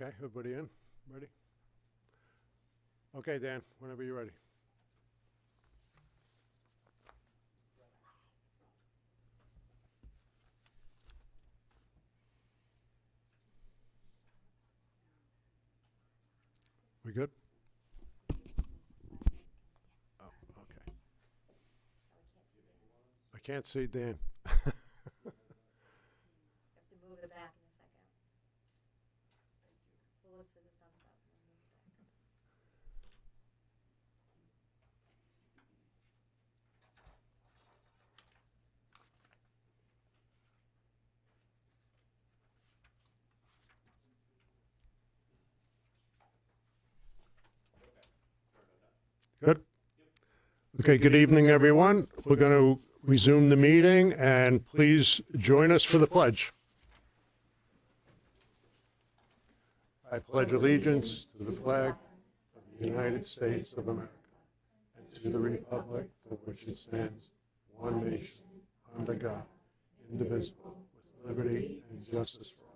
Okay, everybody in? Ready? Okay, Dan, whenever you're ready. We good? Oh, okay. I can't see Dan. You have to move it back in a second. We'll look for the thumbs up and then move it back. Good? Okay, good evening, everyone. We're going to resume the meeting, and please join us for the pledge. I pledge allegiance to the flag of the United States of America and to the republic for which it stands, one nation, under God, indivisible, with liberty and justice for all.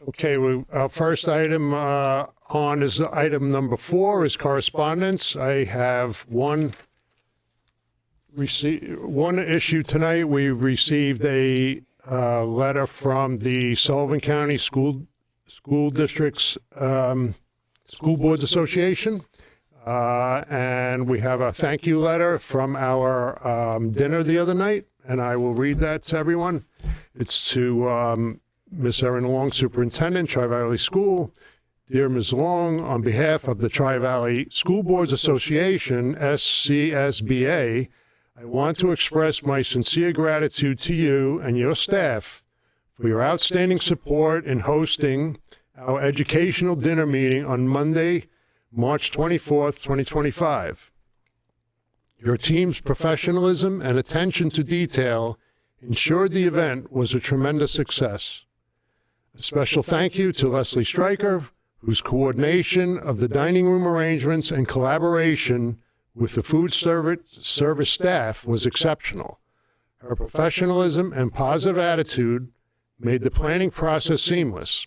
Okay, our first item on is item number 4 is correspondence. I have one issue tonight. We received a letter from the Sullivan County School Districts School Boards Association, and we have a thank you letter from our dinner the other night, and I will read that to everyone. It's to Ms. Erin Long, Superintendent, Tri-Valley School. Dear Ms. Long, on behalf of the Tri-Valley School Boards Association, SCSBA, I want to express my sincere gratitude to you and your staff for your outstanding support in hosting our educational dinner meeting on Monday, March 24th, 2025. Your team's professionalism and attention to detail ensured the event was a tremendous success. A special thank you to Leslie Stryker, whose coordination of the dining room arrangements and collaboration with the food service staff was exceptional. Her professionalism and positive attitude made the planning process seamless.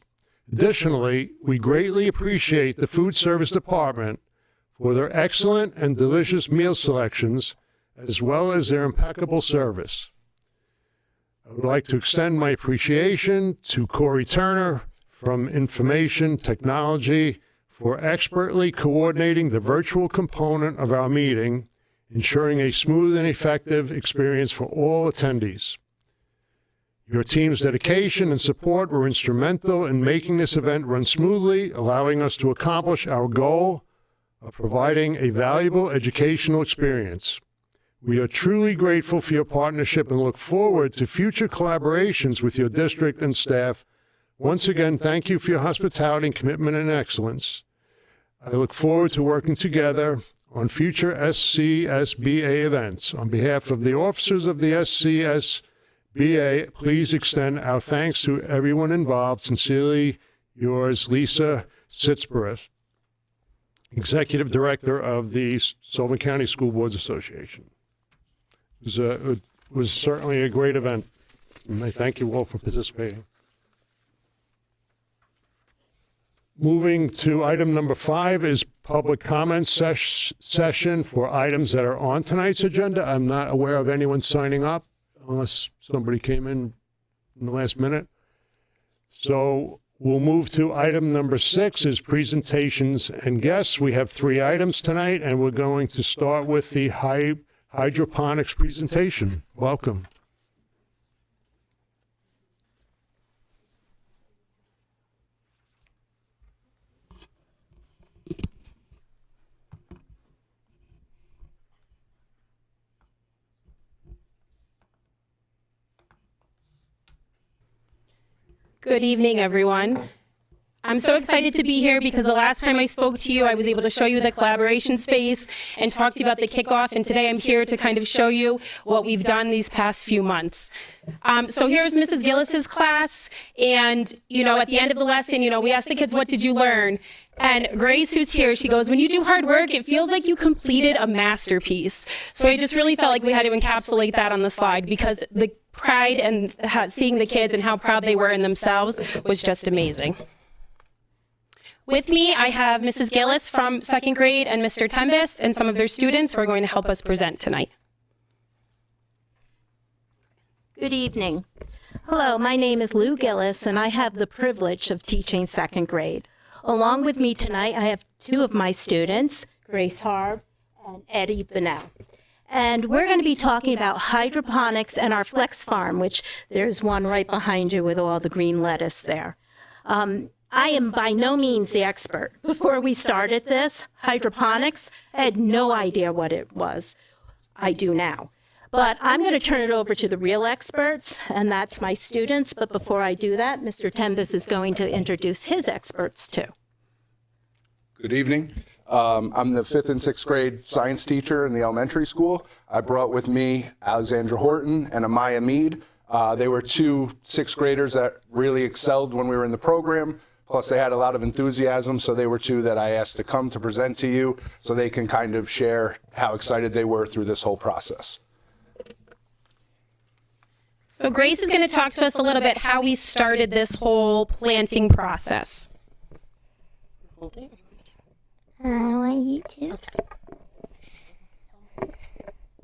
Additionally, we greatly appreciate the food service department for their excellent and delicious meal selections, as well as their impeccable service. I would like to extend my appreciation to Corey Turner from Information Technology for expertly coordinating the virtual component of our meeting, ensuring a smooth and effective experience for all attendees. Your team's dedication and support were instrumental in making this event run smoothly, allowing us to accomplish our goal of providing a valuable educational experience. We are truly grateful for your partnership and look forward to future collaborations with your district and staff. Once again, thank you for your hospitality and commitment and excellence. I look forward to working together on future SCSBA events. On behalf of the officers of the SCSBA, please extend our thanks to everyone involved. Sincerely yours, Lisa Sitzberth, Executive Director of the Sullivan County School Boards Association. It was certainly a great event, and I thank you all for participating. Moving to item number 5 is public comment session for items that are on tonight's agenda. I'm not aware of anyone signing up unless somebody came in the last minute. So we'll move to item number 6 is presentations and guests. We have 3 items tonight, and we're going to start with the hydroponics presentation. Welcome. Good evening, everyone. I'm so excited to be here because the last time I spoke to you, I was able to show you the collaboration space and talk to you about the kickoff. And today I'm here to kind of show you what we've done these past few months. So here's Mrs. Gillis's class. And, at the end of the lesson, we asked the kids, what did you learn? And Grace, who's here, she goes, when you do hard work, it feels like you completed a masterpiece. So I just really felt like we had to encapsulate that on the slide because the pride and seeing the kids and how proud they were in themselves was just amazing. With me, I have Mrs. Gillis from second grade and Mr. Tembis and some of their students who are going to help us present tonight. Good evening. Hello, my name is Lou Gillis, and I have the privilege of teaching second grade. Along with me tonight, I have two of my students, Grace Harb and Eddie Bennell. And we're going to be talking about hydroponics and our flex farm, which there's one right behind you with all the green lettuce there. I am by no means the expert. Before we started this, hydroponics, I had no idea what it was. I do now. But I'm going to turn it over to the real experts, and that's my students. But before I do that, Mr. Tembis is going to introduce his experts too. Good evening. I'm the 5th and 6th grade science teacher in the elementary school. I brought with me Alexandra Horton and Amaya Mead. They were two 6th graders that really excelled when we were in the program. Plus, they had a lot of enthusiasm, so they were two that I asked to come to present to you so they can kind of share how excited they were through this whole process. So Grace is going to talk to us a little bit how we started this whole planting process. I want you to. Okay.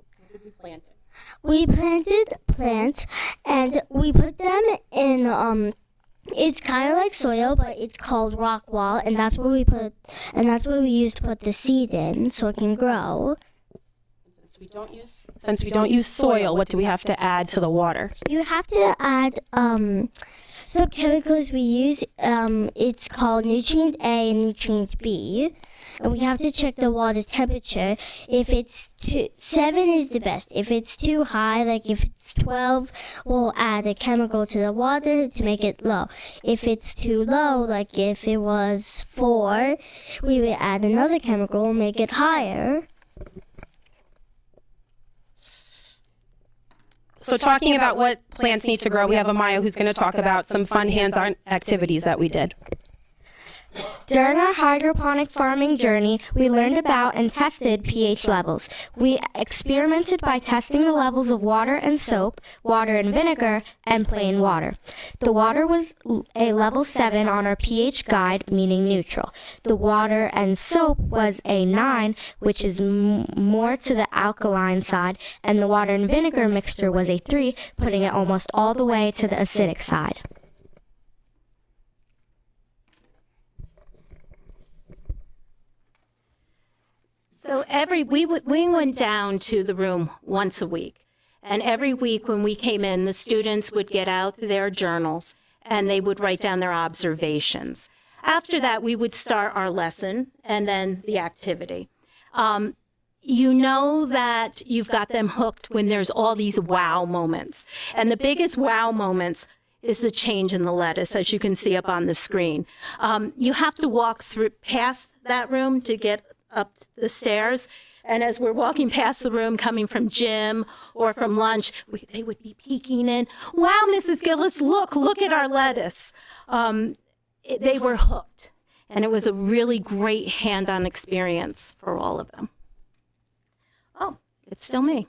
So we planted. We planted plants and we put them in it's kind of like soil, but it's called rock wall, and that's where we use to put the seed in so it can grow. Since we don't use soil, what do we have to add to the water? You have to add some chemicals we use. It's called nutrient A and nutrient B. And we have to check the water's temperature. If it's 7 is the best. If it's too high, like if it's 12, we'll add a chemical to the water to make it low. If it's too low, like if it was 4, we would add another chemical and make it higher. So talking about what plants need to grow, we have Amaya who's going to talk about some fun hands-on activities that we did. During our hydroponic farming journey, we learned about and tested pH levels. We experimented by testing the levels of water and soap, water and vinegar, and plain water. The water was a level 7 on our pH guide, meaning neutral. The water and soap was a 9, which is more to the alkaline side, and the water and vinegar mixture was a 3, putting it almost all the way to the acidic side. So we went down to the room once a week. And every week when we came in, the students would get out their journals and they would write down their observations. After that, we would start our lesson and then the activity. You know that you've got them hooked when there's all these wow moments. And the biggest wow moments is the change in the lettuce, as you can see up on the screen. You have to walk past that room to get up the stairs, and as we're walking past the room coming from gym or from lunch, they would be peeking in. Wow, Mrs. Gillis, look at our lettuce. They were hooked, and it was a really great hand-on experience for all of them. Oh, it's still me.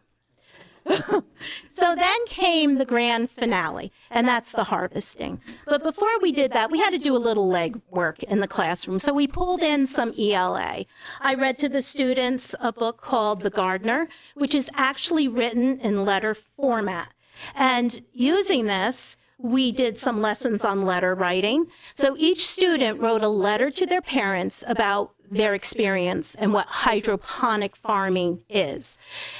So then came the grand finale, and that's the harvesting. But before we did that, we had to do a little leg work in the classroom. So we pulled in some ELA. I read to the students a book called The Gardener, which is actually written in letter format. And using this, we did some lessons on letter writing. So each student wrote a letter to their parents about their experience and what hydroponic farming is.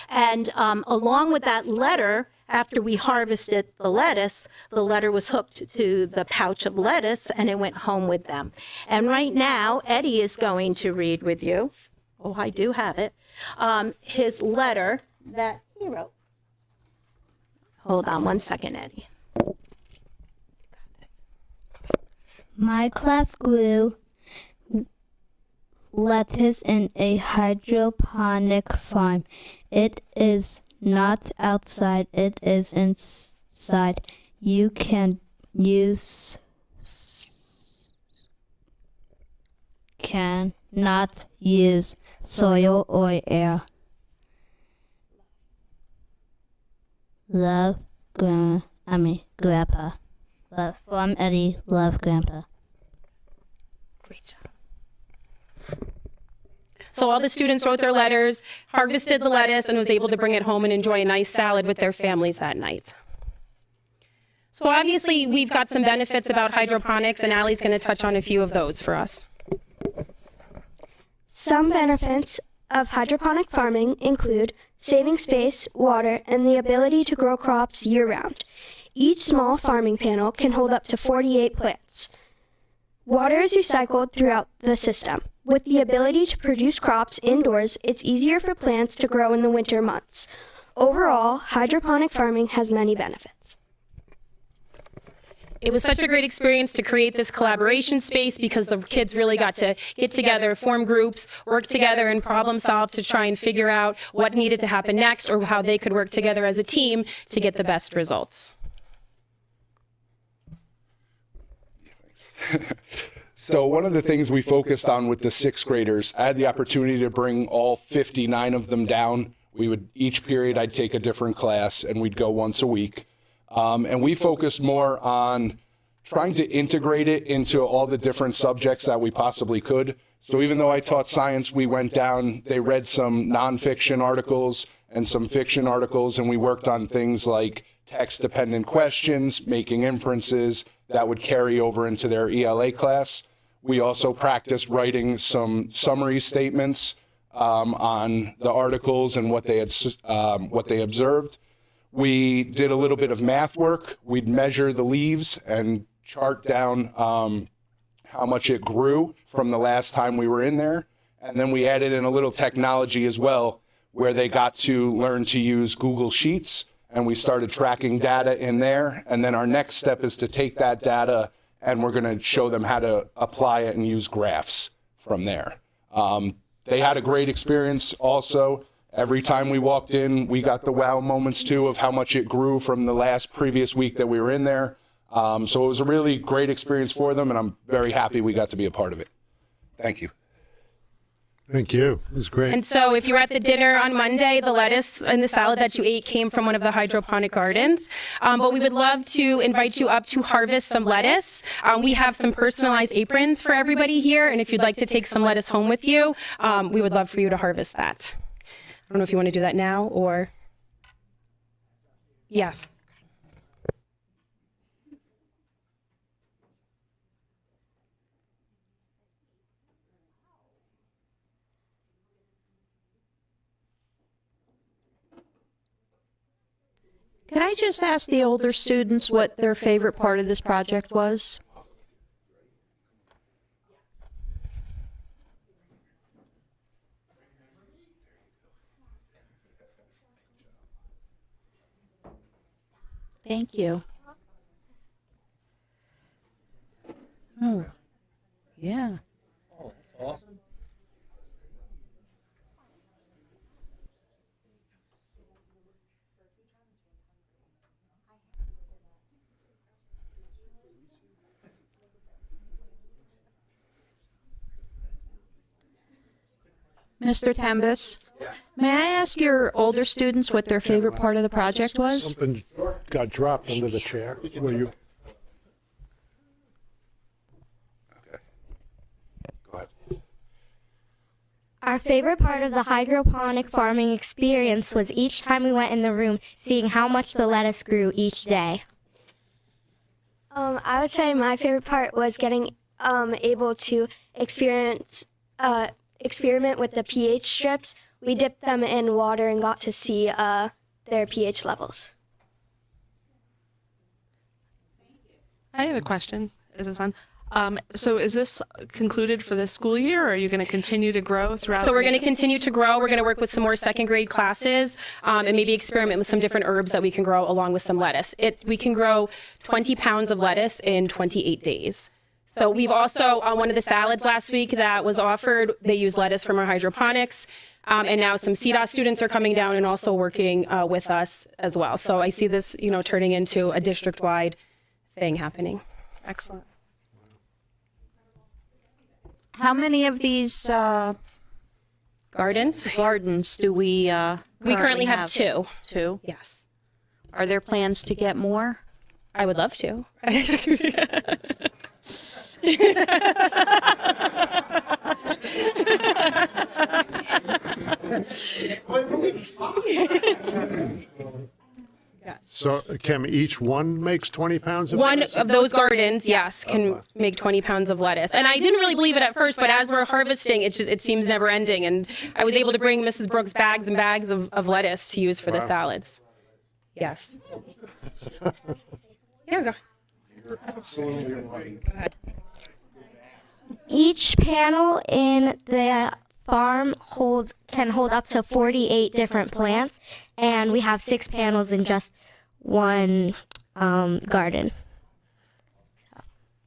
And along with that letter, after we harvested the letter was hooked to the pouch of lettuce and it went home with them. And right now, Eddie is going to read with you, oh, I do have it, his letter that he wrote. Hold on one second, Eddie. My class grew lettuce in a hydroponic farm. It is not outside, it is inside. You can cannot use soil or air. Love, Grandpa. Love from Eddie. Love, Grandpa. Great job. So all the students wrote their letters, harvested the lettuce, and was able to bring it home and enjoy a nice salad with their families that night. So obviously, we've got some benefits about hydroponics, and Allie's going to touch on a few of those for us. Some benefits of hydroponic farming include saving space, water, and the ability to grow crops year-round. Each small farming panel can hold up to 48 plants. Water is recycled throughout the system. With the ability to produce crops indoors, it's easier for plants to grow in the winter months. Overall, hydroponic farming has many benefits. It was such a great experience to create this collaboration space because the kids really got to get together, form groups, work together, and problem solve to try and figure out what needed to happen next or how they could work together as a team to get the best results. So one of the things we focused on with the sixth graders, I had the opportunity to bring all 59 of them down. Each period I'd take a different class and we'd go once a week. And we focused more on trying to integrate it into all the different subjects that we possibly could. So even though I taught science, we went down, they read some nonfiction articles and some fiction articles, and we worked on things like text-dependent questions, making inferences that would carry over into their ELA class. We also practiced writing some summary statements on the articles and what they observed. We did a little bit of math work. We'd measure the leaves and chart down how much it grew from the last time we were in there. And then we added in a little technology as well, where they got to learn to use Google Sheets, and we started tracking data in there. And then our next step is to take that data and we're going to show them how to apply it and use graphs from there. They had a great experience also. Every time we walked in, we got the wow moments too of how much it grew from the previous week that we were in there. So it was a really great experience for them, and I'm very happy we got to be a part of it. Thank you. Thank you. It was great. And so if you were at the dinner on Monday, the lettuce and the salad that you ate came from one of the hydroponic gardens. But we would love to invite you up to harvest some lettuce. We have some personalized aprons for everybody here, and if you'd like to take some lettuce home with you, we would love for you to harvest that. I don't know if you want to do that now or... Yes. Could I just ask the older students what their favorite part of this project was? Thank you. Oh, yeah. Oh, that's awesome. Mr. Tembus, may I ask your older students what their favorite part of the project was? Something got dropped under the chair. Will you? Okay. Go ahead. Our favorite part of the hydroponic farming experience was each time we went in the room, seeing how much the lettuce grew each day. I would say my favorite part was getting able to experiment with the pH strips. We dipped them in water and got to see their pH levels. I have a question. Is this on? So is this concluded for this school year, or are you going to continue to grow throughout? So we're going to continue to grow. We're going to work with some more second grade classes and maybe experiment with some different herbs that we can grow along with some lettuce. We can grow 20 pounds of lettuce in 28 days. So we've also, on one of the salads last week that was offered, they used lettuce from our hydroponics. And now some CDOS students are coming down and also working with us as well. So I see this, turning into a district-wide thing happening. Excellent. How many of these Gardens? gardens do we We currently have 2. 2. Yes. Are there plans to get more? I would love to. So, Kim, each one makes 20 pounds of One lettuce? of those gardens, yes, can make 20 pounds of lettuce. And I didn't really believe it at first, but as we're harvesting, it seems never ending. And I was able to bring Mrs. Brooks bags and bags of lettuce to use for the salads. Yes. Yeah, go. Go ahead. Each panel in the farm can hold up to 48 different plants, and we have 6 panels in just one garden.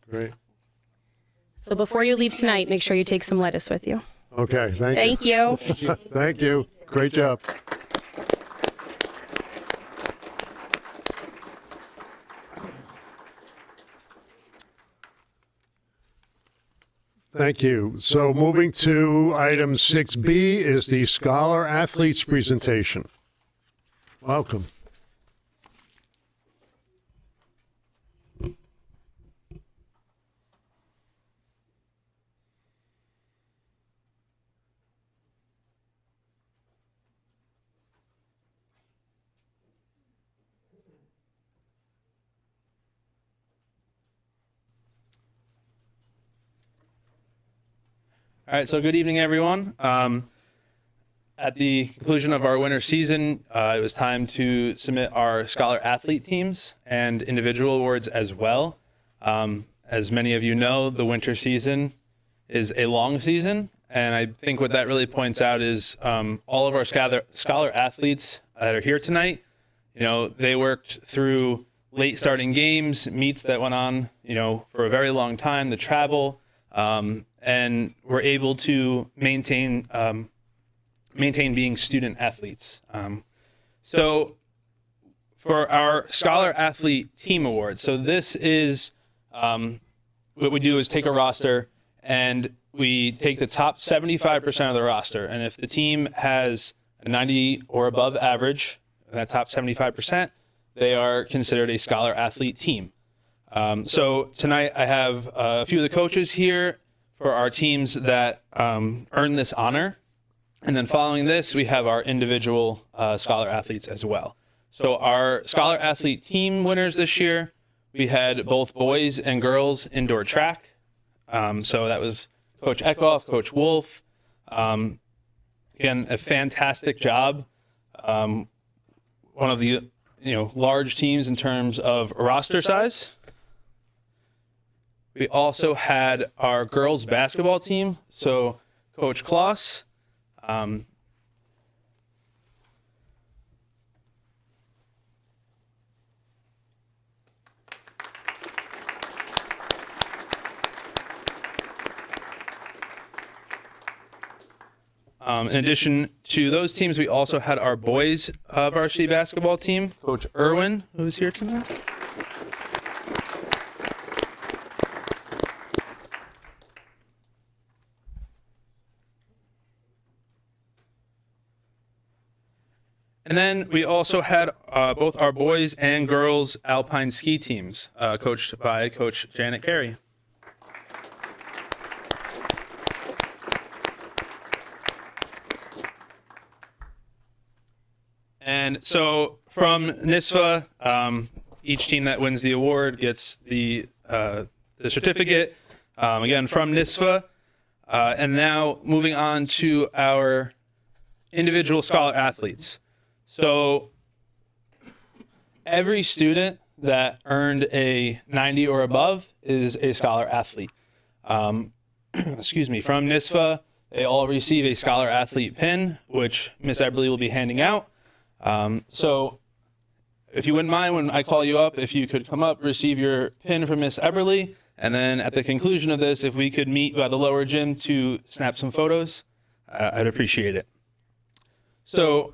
Great. So before you leave tonight, make sure you take some lettuce with you. Okay, thank you. Thank you. Thank you. Great job. Thank you. So moving to item 6B is the Scholar Athletes presentation. Welcome. All right, so good evening, everyone. At the conclusion of our winter season, it was time to submit our Scholar Athlete teams and individual awards as well. As many of you know, the winter season is a long season, and I think what that really points out is all of our Scholar Athletes that are here tonight, they worked through late starting games, meets that went on, for a very long time, the travel, and were able to maintain being student athletes. So for our Scholar Athlete Team Award, so this is what we do is take a roster and we take the top 75% of the roster. And if the team has a 90 or above average, that top 75%, they are considered a Scholar Athlete team. So tonight I have a few of the coaches here for our teams that earned this honor. And then following this, we have our individual Scholar Athletes as well. So our Scholar Athlete team winners this year, we had both boys and girls indoor track. So that was Coach Eckhoff, Coach Wolf. Again, a fantastic job. One of the large teams in terms of roster size. We also had our girls basketball team. So Coach Kloss, in addition to those teams, we also had our boys varsity basketball team, Coach Irwin, who's here tonight. And then we also had both our boys and girls alpine ski teams, coached by Coach Janet Carey. And so from NISFA, each team that wins the award gets the certificate, again, from NISFA. And now moving on to our individual Scholar Athletes. So every student that earned a 90 or above is a Scholar Athlete. Excuse me, from NISFA, they all receive a Scholar Athlete pin, which Miss Eberly will be handing out. So if you wouldn't mind, when I call you up, if you could come up, receive your pin from Miss Eberly, and then at the conclusion of this, if we could meet by the lower gym to snap some photos, I'd appreciate it. So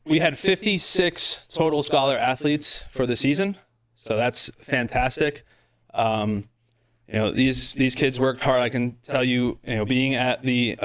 we had 56 total scholar athletes for the season, so that's fantastic. These kids worked hard. I can tell you, being at the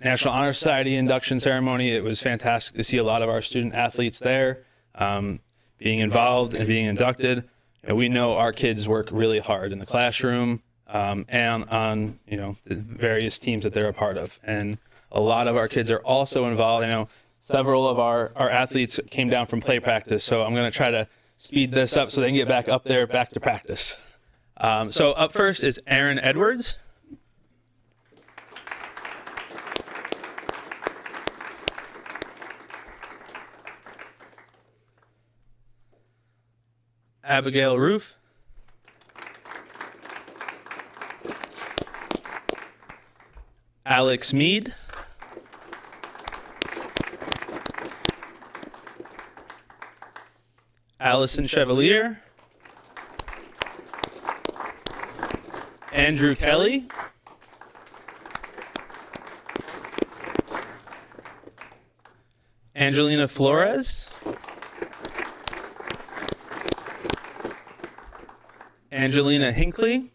National Honor Society induction ceremony, it was fantastic to see a lot of our student athletes there, being involved and being inducted. We know our kids work really hard in the classroom and on the various teams that they're a part of. And a lot of our kids are also involved. I know several of our athletes came down from play practice, so I'm going to try to speed this up so they can get back up there, back to practice. So up first is Aaron Edwards. Abigail Roof. Alex Mead. Allison Chevalier. Andrew Kelly. Angelina Flores. Angelina Hinckley.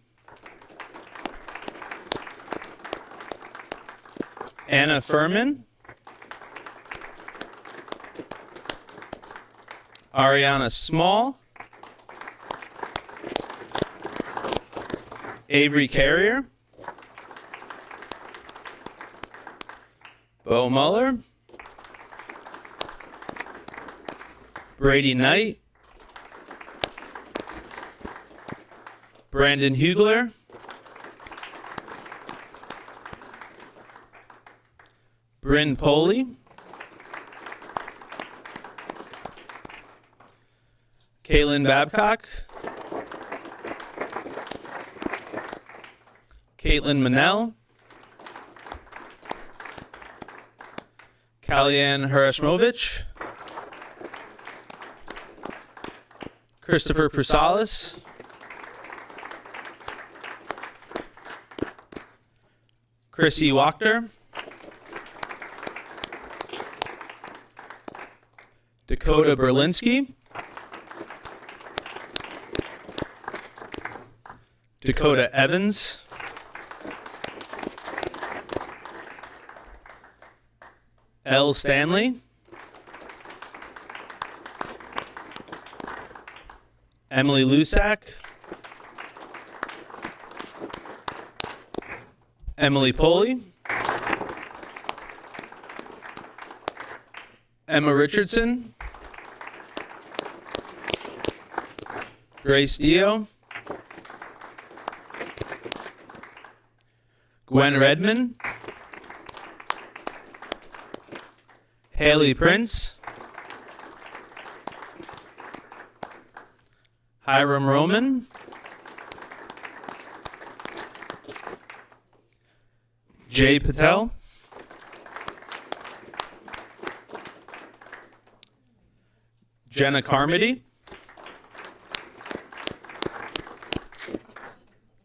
Anna Furman. Ariana Small. Avery Carrier. Bo Muller. Brady Knight. Brandon Hugler. Bryn Poley. Kaylin Babcock. Caitlin Manel. Kalyan Harashmovich. Christopher Prusalis. Chrissy Wachter. Dakota Berlinski. Dakota Evans. Elle Stanley. Emily Lusack. Emily Poley. Emma Richardson. Grace Dio. Gwen Redman. Haley Prince. Hiram Roman. Jay Patel. Jenna Carmody.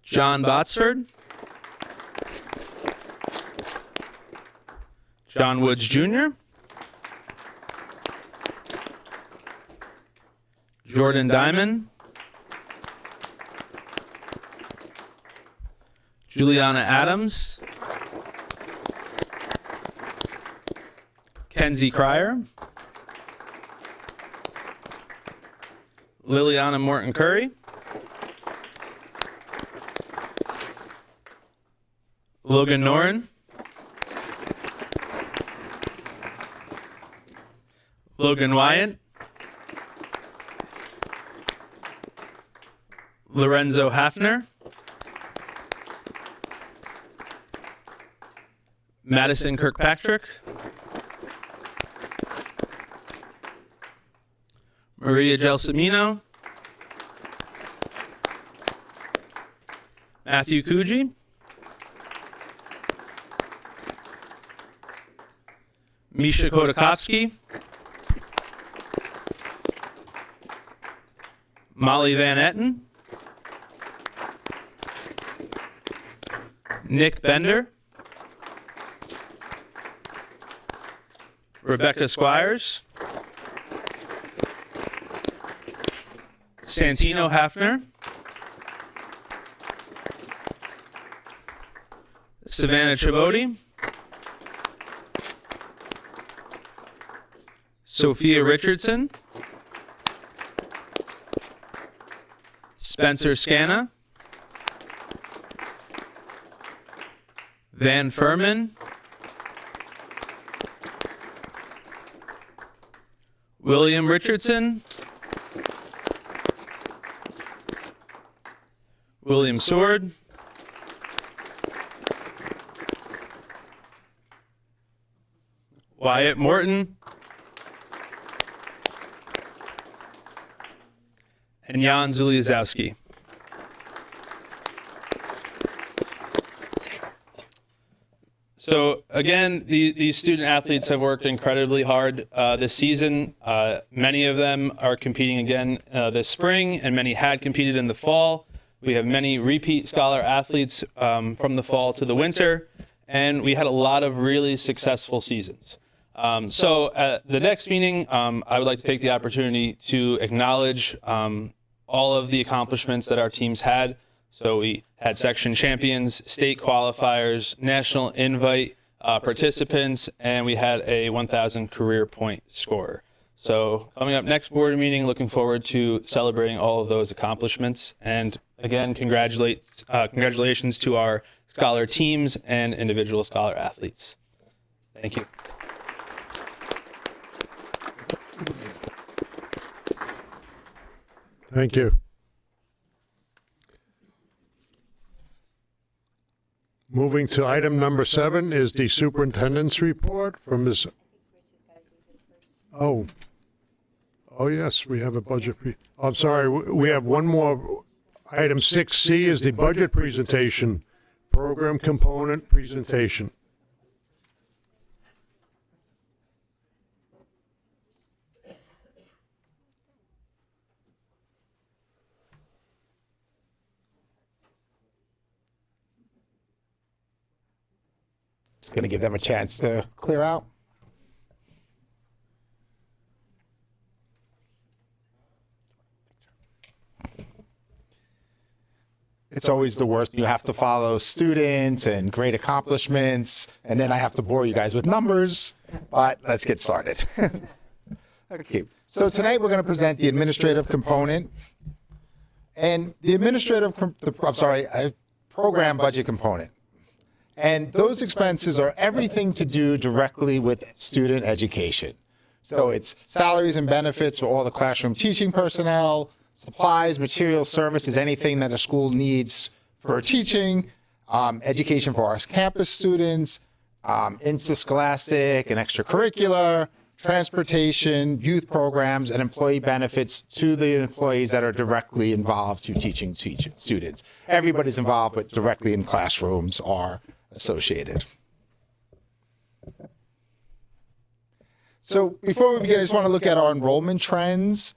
John Botsford. John Woods Jr. Jordan Diamond. Juliana Adams. Kenzie Cryer. Liliana Morton Curry. Logan Noren. Logan Wyatt. Lorenzo Hafner. Madison Kirkpatrick. Maria Gelsomino. Matthew Coogee. Misha Kodakovsky. Molly Van Etten, Nick Bender, Rebecca Squires, Santino Hafner, Savannah Tribodi, Sophia Richardson, Spencer Scanna, Van Furman, William Richardson, William Sword, Wyatt Morton, and Jan Zuliazowski. So again, these student athletes have worked incredibly hard this season. Many of them are competing again this spring, and many had competed in the fall. We have many repeat scholar athletes from the fall to the winter, and we had a lot of really successful seasons. So at the next meeting, I would like to take the opportunity to acknowledge all of the accomplishments that our teams had. So we had section champions, state qualifiers, national invite participants, and we had a 1,000 career point scorer. So coming up next board meeting, looking forward to celebrating all of those accomplishments. And again, congratulations to our scholar teams and individual scholar athletes. Thank you. Thank you. Moving to item number 7 is the superintendent's report from Ms. Oh, yes, we have a budget. I'm sorry, we have one more. Item 6C is the budget presentation, program component presentation. Just going to give them a chance to clear out. It's always the worst. You have to follow students and great accomplishments, and then I have to bore you guys with numbers, but let's get started. Okay, so tonight we're going to present the administrative component and the program budget component. And those expenses are everything to do directly with student education. So it's salaries and benefits for all the classroom teaching personnel, supplies, materials, services, anything that a school needs for teaching, education for our campus students, interscholastic and extracurricular, transportation, youth programs, and employee benefits to the employees that are directly involved to teaching students. Everybody's involved, but directly in classrooms are associated. So before we begin, I just want to look at our enrollment trends.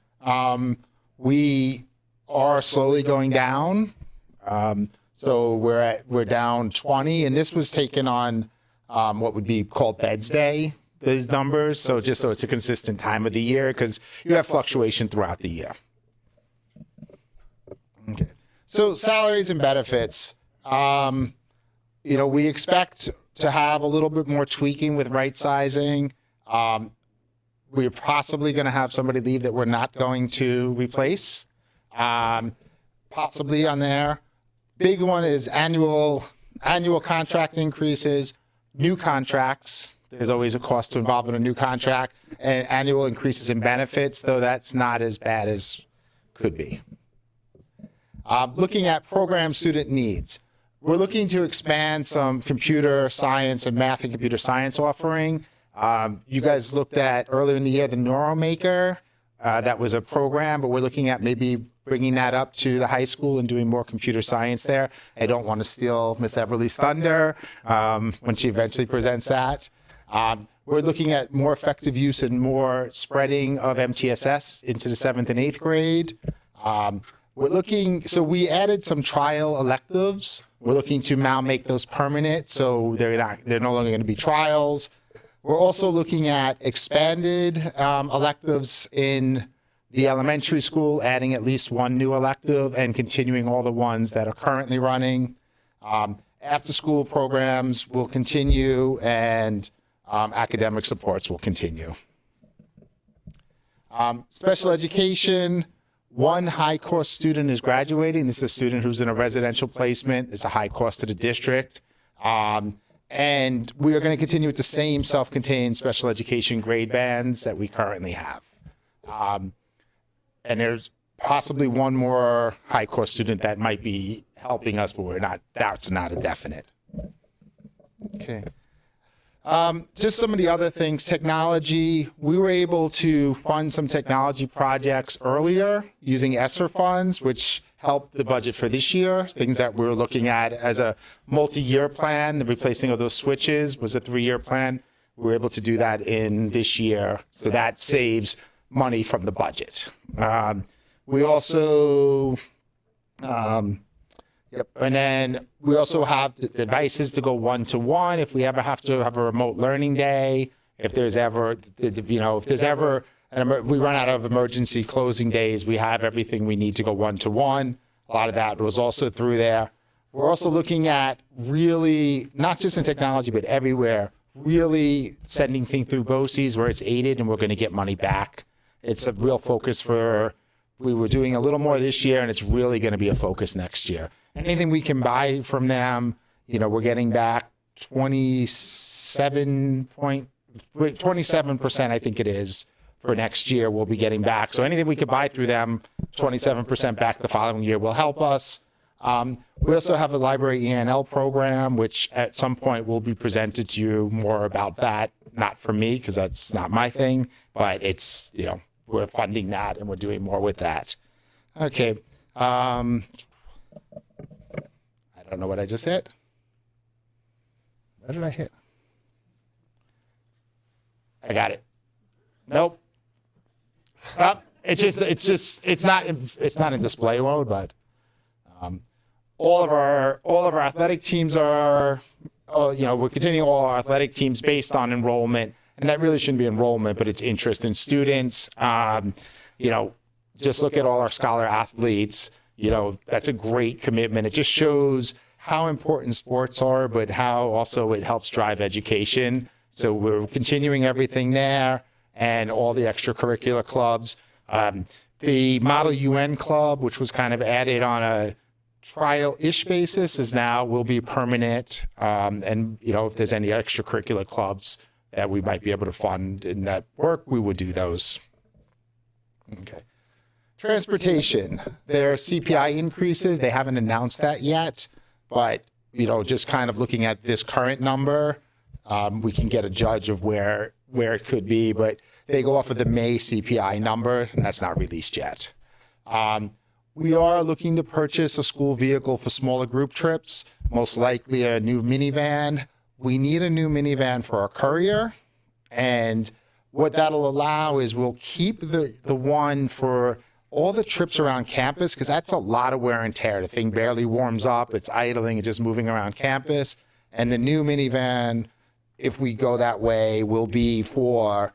We are slowly going down. So we're down 20, and this was taken on what would be called Beds Day, these numbers. So just so it's a consistent time of the year, because you have fluctuation throughout the year. Okay. So salaries and benefits. We expect to have a little bit more tweaking with right sizing. We're possibly going to have somebody leave that we're not going to replace. Possibly on there. Big one is annual contract increases, new contracts. There's always a cost to involve in a new contract, and annual increases in benefits, though that's not as bad as could be. Looking at program student needs. We're looking to expand some computer science and math and computer science offering. You guys looked at earlier in the year the NeuroMaker. That was a program, but we're looking at maybe bringing that up to the high school and doing more computer science there. I don't want to steal Miss Everly's thunder when she eventually presents that. We're looking at more effective use and more spreading of MTSS into the 7th and 8th grade. So we added some trial electives. We're looking to now make those permanent, so they're no longer going to be trials. We're also looking at expanded electives in the elementary school, adding at least one new elective and continuing all the ones that are currently running. After-school programs will continue, and academic supports will continue. Special education, one high-cost student is graduating. This is a student who's in a residential placement. It's a high cost to the district. And we are going to continue with the same self-contained special education grade bands that we currently have. And there's possibly one more high-cost student that might be helping us, but that's not a definite. Okay. Just some of the other things, technology. We were able to fund some technology projects earlier using ESSER funds, which helped the budget for this year. Things that we were looking at as a multi-year plan. The replacing of those switches was a 3-year plan. We were able to do that in this year. So that saves money from the budget. We also, and then we also have the devices to go one-to-one if we ever have to have a remote learning day. If there's ever, we run out of emergency closing days, we have everything we need to go one-to-one. A lot of that was also through there. We're also looking at really, not just in technology, but everywhere, really sending things through BOCES where it's aided and we're going to get money back. It's a real focus we were doing a little more this year, and it's really going to be a focus next year. Anything we can buy from them, we're getting back 27%, I think it is, for next year we'll be getting back. So anything we could buy through them, 27% back the following year will help us. We also have a library E&L program, which at some point will be presented to you more about that. Not for me, because that's not my thing, but it's, we're funding that and we're doing more with that. Okay. I don't know what I just hit. What did I hit? I got it. Nope. It's not in display mode, but all of our athletic teams are, we're continuing all our athletic teams based on enrollment. And that really shouldn't be enrollment, but it's interest in students. Just look at all our scholar athletes. That's a great commitment. It just shows how important sports are, but how also it helps drive education. So we're continuing everything there and all the extracurricular clubs. The Model UN Club, which was kind of added on a trial-ish basis, will be permanent. And, if there's any extracurricular clubs that we might be able to fund in that work, we would do those. Okay. Transportation, there are CPI increases. They haven't announced that yet, but, just kind of looking at this current number, we can get a judge of where it could be, but they go off of the May CPI number, and that's not released yet. We are looking to purchase a school vehicle for smaller group trips, most likely a new minivan. We need a new minivan for our courier, and what that'll allow is we'll keep the one for all the trips around campus, because that's a lot of wear and tear. The thing barely warms up, it's idling and just moving around campus. And the new minivan, if we go that way, will be for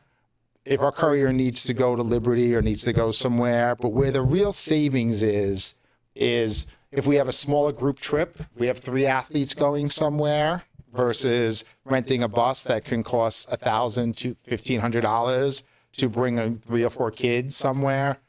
if our courier needs to go to Liberty or needs to go somewhere. But where the real savings is if we have a smaller group trip, we have 3 athletes going somewhere, versus renting a bus that can cost $1,000 to $1,500 to bring 3 or 4 kids somewhere.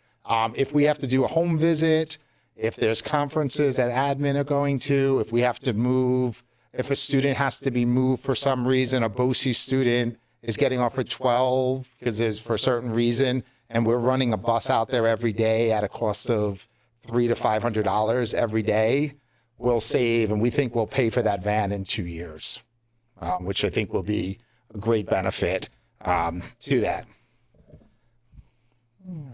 If we have to do a home visit, if there's conferences that admin are going to, if we have to move, if a student has to be moved for some reason, a BOCES student is getting off at 12 because there's for a certain reason, and we're running a bus out there every day at a cost of $300 to $500 every day, we'll save, and we think we'll pay for that van in 2 years, which I think will be a great benefit to that. All right.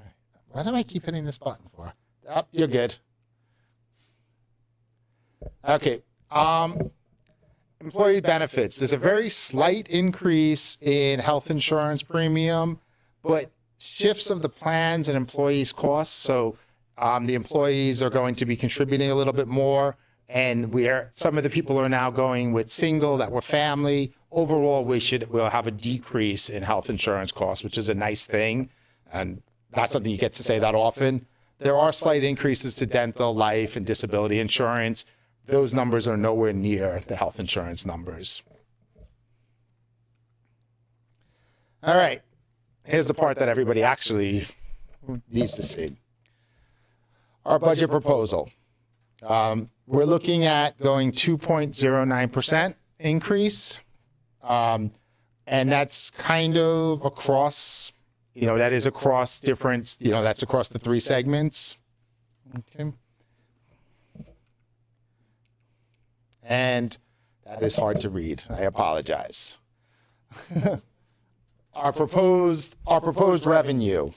Why do I keep hitting this button for? Oh, you're good. Okay. Employee benefits. There's a very slight increase in health insurance premium, but shifts of the plans and employees' costs. So The employees are going to be contributing a little bit more, and some of the people are now going with single that were family. Overall, we'll have a decrease in health insurance costs, which is a nice thing, and not something you get to say that often. There are slight increases to dental, life, and disability insurance. Those numbers are nowhere near the health insurance numbers. All right, here's the part that everybody actually needs to see. Our budget proposal. We're looking at going 2.09% increase. And that's kind of across, that is across different, that's across the three segments. Okay. And that is hard to read. I apologize. Our proposed revenue.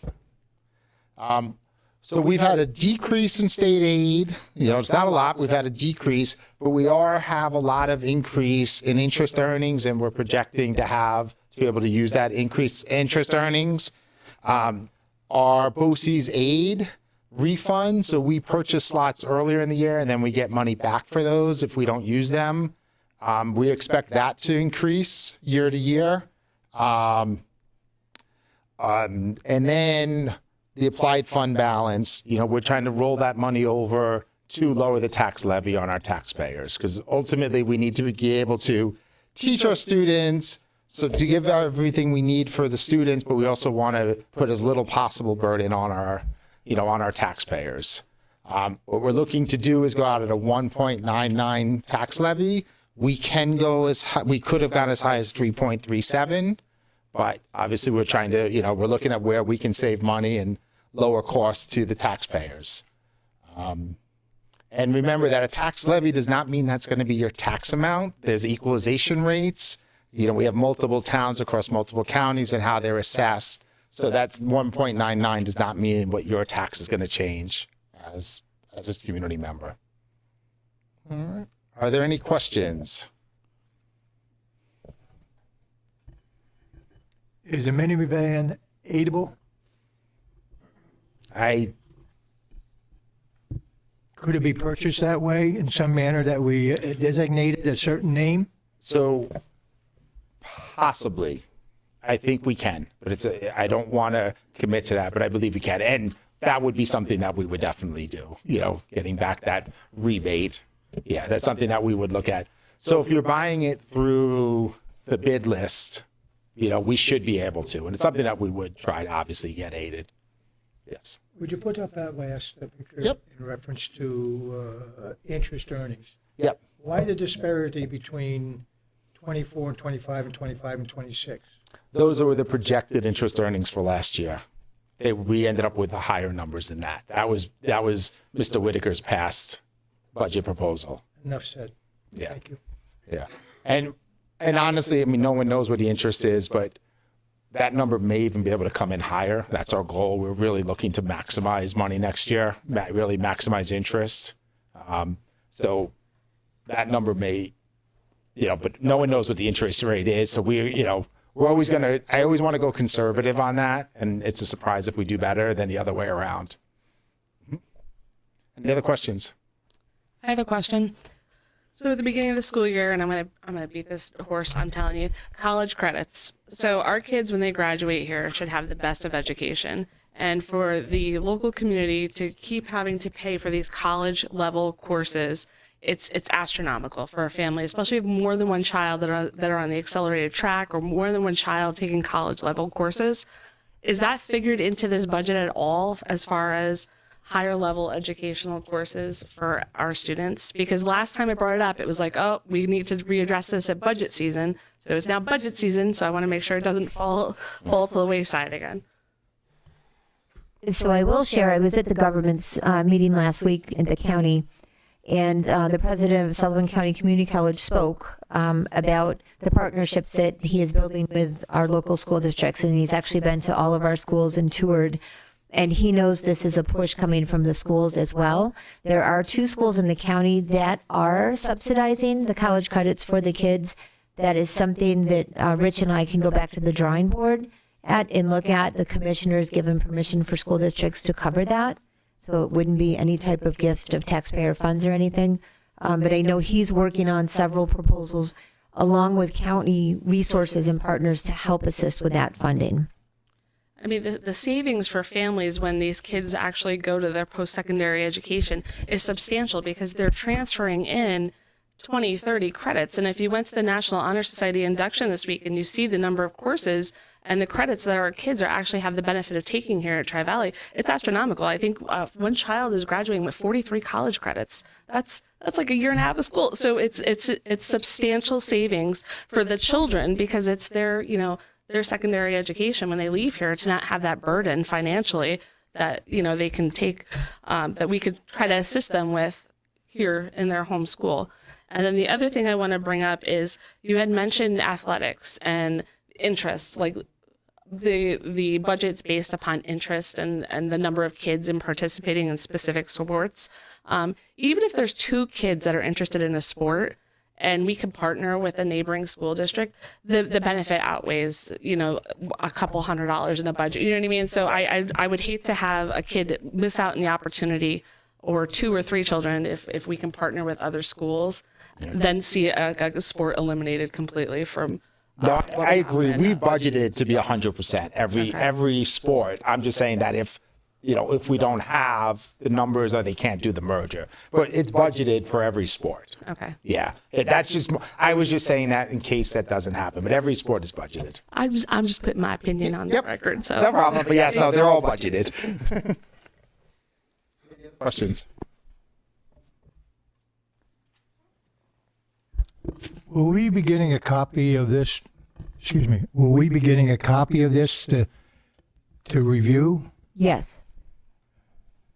So we've had a decrease in state aid. It's not a lot. We've had a decrease, but we have a lot of increase in interest earnings, and we're projecting to be able to use that increased interest earnings. Our BOCES aid refund. So we purchase slots earlier in the year, and then we get money back for those if we don't use them. We expect that to increase year to year. And then the applied fund balance, we're trying to roll that money over to lower the tax levy on our taxpayers, because ultimately we need to be able to teach our students, so to give everything we need for the students, but we also want to put as little possible burden on our taxpayers. What we're looking to do is go out at a 1.99 tax levy. We could have gone as high as 3.37. But obviously we're trying to, we're looking at where we can save money and lower costs to the taxpayers. And remember that a tax levy does not mean that's going to be your tax amount. There's equalization rates. We have multiple towns across multiple counties and how they're assessed. So that's 1.99 does not mean what your tax is going to change as a community member. All right. Are there any questions? Is the minivan aidable? Could it be purchased that way in some manner that we designated a certain name? So possibly. I think we can, but I don't want to commit to that, but I believe we can. And that would be something that we would definitely do, getting back that rebate. Yeah, that's something that we would look at. So if you're buying it through the bid list, we should be able to, and it's something that we would try to obviously get aided. Yes. Would you put up that last picture? Yep. In reference to interest earnings? Yep. Why the disparity between 24 and 25 and 25 and 26? Those were the projected interest earnings for last year. We ended up with higher numbers than that. That was Mr. Whitaker's past budget proposal. Enough said. Yeah. Thank you. Yeah. And honestly, no one knows what the interest is, but that number may even be able to come in higher. That's our goal. We're really looking to maximize money next year, really maximize interest. So that number may, but no one knows what the interest rate is. So I always want to go conservative on that. And it's a surprise if we do better than the other way around. Any other questions? I have a question. So at the beginning of the school year, and I'm gonna beat this horse, I'm telling you, college credits. So our kids, when they graduate here, should have the best of education. And for the local community to keep having to pay for these college level courses, it's astronomical for a family, especially if more than one child that are on the accelerated track, or more than one child taking college level courses. Is that figured into this budget at all as far as higher level educational courses for our students? Because last time I brought it up, it was like, oh, we need to readdress this at budget season. So it's now budget season, so I want to make sure it doesn't fall to the wayside again. So I will share, I was at the government's meeting last week in the county, and the president of Sullivan County Community College spoke about the partnerships that he is building with our local school districts, and he's actually been to all of our schools and toured. And he knows this is a push coming from the schools as well. There are 2 schools in the county that are subsidizing the college credits for the kids. That is something that Rich and I can go back to the drawing board at and look at. The commissioners given permission for school districts to cover that. So it wouldn't be any type of gift of taxpayer funds or anything. But I know he's working on several proposals along with county resources and partners to help assist with that funding. I mean, the savings for families when these kids actually go to their post-secondary education is substantial because they're transferring in 20, 30 credits. And if you went to the National Honor Society induction this week and you see the number of courses and the credits that our kids are actually have the benefit of taking here at Tri-Valley, it's astronomical. I think one child is graduating with 43 college credits. That's like a year and a half of school. So it's substantial savings for the children because it's their secondary education when they leave here to not have that burden financially that, they can take, that we could try to assist them with here in their home school. And then the other thing I want to bring up is you had mentioned athletics and interests, like the budget's based upon interest and the number of kids in participating in specific sports. Even if there's 2 kids that are interested in a sport and we can partner with a neighboring school district, the benefit outweighs, a couple $100 in a budget. You know what I mean? So I would hate to have a kid miss out on the opportunity, or 2 or 3 children, if we can partner with other schools, then see a sport eliminated completely from. No, I agree. We budgeted to be 100% every sport. I'm just saying that if we don't have the numbers or they can't do the merger, but it's budgeted for every sport. Okay. Yeah, I was just saying that in case that doesn't happen, but every sport is budgeted. I'm just putting my opinion on the record. So no problem. But yes, no, they're all budgeted. Questions? Will we be getting a copy of this? Excuse me. Will we be getting a copy of this to review Yes.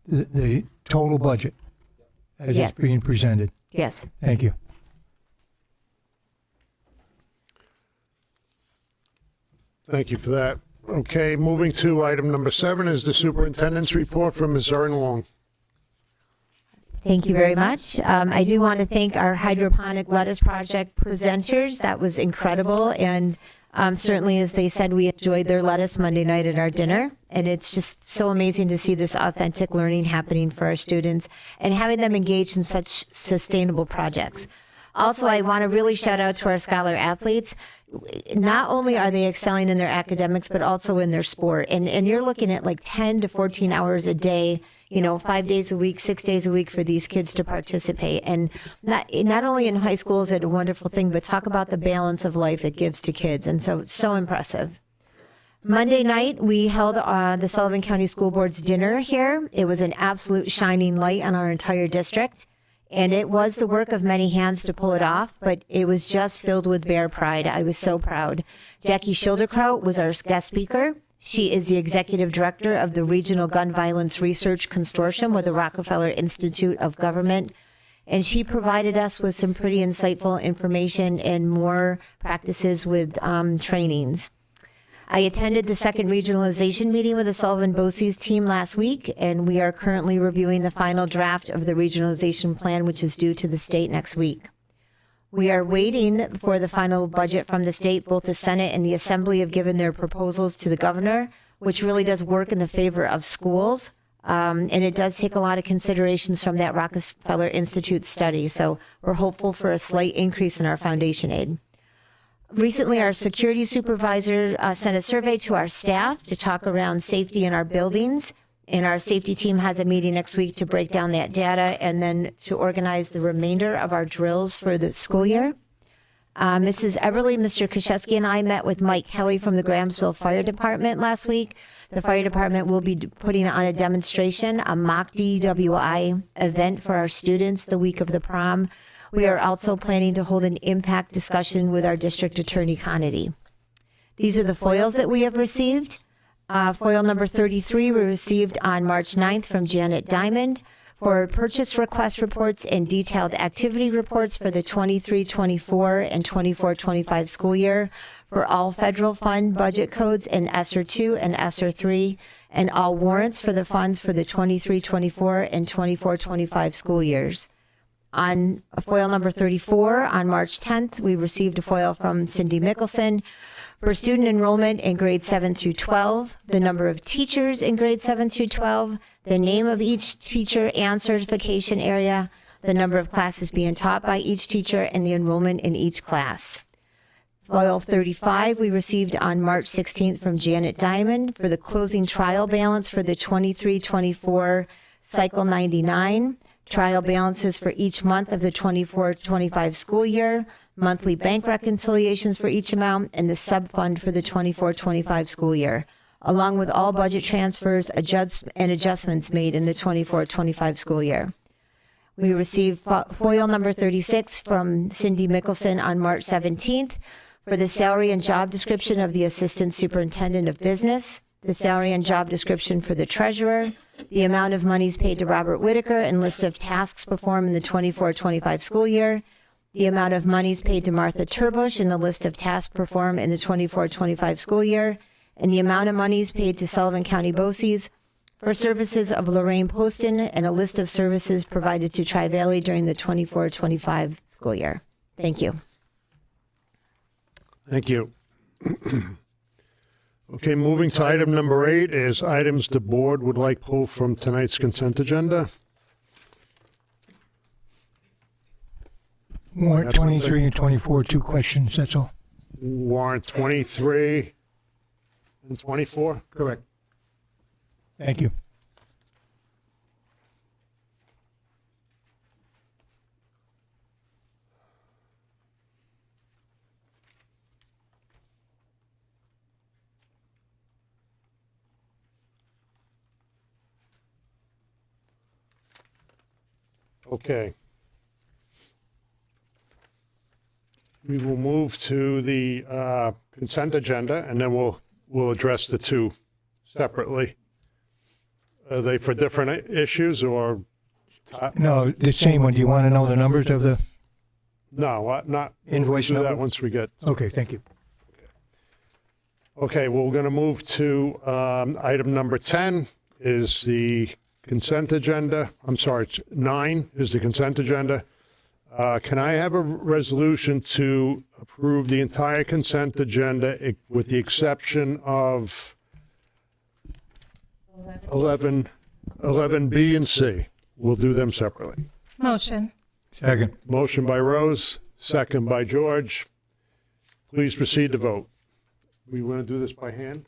the total budget as Yes. it's being presented? Yes. Thank you. Thank you for that. Okay, moving to item number 7 is the superintendent's report from Ms. Erin Long. Thank you very much. I do want to thank our hydroponic lettuce project presenters. That was incredible. And certainly, as they said, we enjoyed their lettuce Monday night at our dinner. And it's just so amazing to see this authentic learning happening for our students and having them engaged in such sustainable projects. Also, I want to really shout out to our scholar athletes. Not only are they excelling in their academics, but also in their sport. And you're looking at like 10 to 14 hours a day, 5 days a week, 6 days a week for these kids to participate. And not only in high school is it a wonderful thing, but talk about the balance of life it gives to kids. And so impressive. Monday night, we held the Sullivan County School Board's dinner here. It was an absolute shining light on our entire district. And it was the work of many hands to pull it off, but it was just filled with bear pride. I was so proud. Jackie Schilderkraut was our guest speaker. She is the executive director of the Regional Gun Violence Research Consortium with the Rockefeller Institute of Government. And she provided us with some pretty insightful information and more practices with trainings. I attended the second regionalization meeting with the Sullivan BOCES team last week, and we are currently reviewing the final draft of the regionalization plan, which is due to the state next week. We are waiting for the final budget from the state. Both the Senate and the Assembly have given their proposals to the governor, which really does work in the favor of schools. And it does take a lot of considerations from that Rockefeller Institute study. So we're hopeful for a slight increase in our foundation aid. Recently, our security supervisor sent a survey to our staff to talk around safety in our buildings. And our safety team has a meeting next week to break down that data and then to organize the remainder of our drills for the school year. Mrs. Eberly, Mr. Krzyzewski, and I met with Mike Kelly from the Grahamsville Fire Department last week. The fire department will be putting on a demonstration, a mock DWI event for our students the week of the prom. We are also planning to hold an impact discussion with our district attorney, Connedy. These are the foils that we have received. Foil number 33 we received on March 9th from Janet Diamond for purchase request reports and detailed activity reports for the 23-24 and 24-25 school year for all federal fund budget codes in ESSER 2 and ESSER 3 and all warrants for the funds for the 23-24 and 24-25 school years. On foil number 34, on March 10th, we received a foil from Cindy Mickelson For student enrollment in grades 7 through 12, the number of teachers in grades 7 through 12, the name of each teacher and certification area, the number of classes being taught by each teacher, and the enrollment in each class. File 35 we received on March 16th from Janet Diamond for the closing trial balance for the 23-24 cycle 99, trial balances for each month of the 24-25 school year, monthly bank reconciliations for each amount, and the sub-fund for the 24-25 school year, along with all budget transfers and adjustments made in the 24-25 school year. We received FOIL number 36 from Cindy Mickelson on March 17th for the salary and job description of the Assistant Superintendent of Business, the salary and job description for the treasurer, the amount of monies paid to Robert Whitaker and list of tasks performed in the 24-25 school year, the amount of monies paid to Martha Turbush and the list of tasks performed in the 24-25 school year, and the amount of monies paid to Sullivan County BOCES for services of Lorraine Poston and a list of services provided to Tri-Valley during the 24-25 school year. Thank you. Thank you. Okay, moving to item number 8 is items the board would like pulled from tonight's consent agenda. Warrant 23 and 24, 2 questions, that's all. Warrant 23 and 24? Correct. Thank you. Okay. We will move to the consent agenda, and then we'll address the two separately. Are they for different issues or? No, the same one. Do you want to know the numbers of the? No, not. Invoice We'll do that number? once we get. Okay, thank you. Okay, well, we're going to move to item number 10 is the consent agenda. I'm sorry, it's 9 is the consent agenda. Can I have a resolution to approve the entire consent agenda with the exception of 11B and C? We'll do them separately. Motion. Second. Motion by Rose, second by George. Please proceed to vote. We want to do this by hand?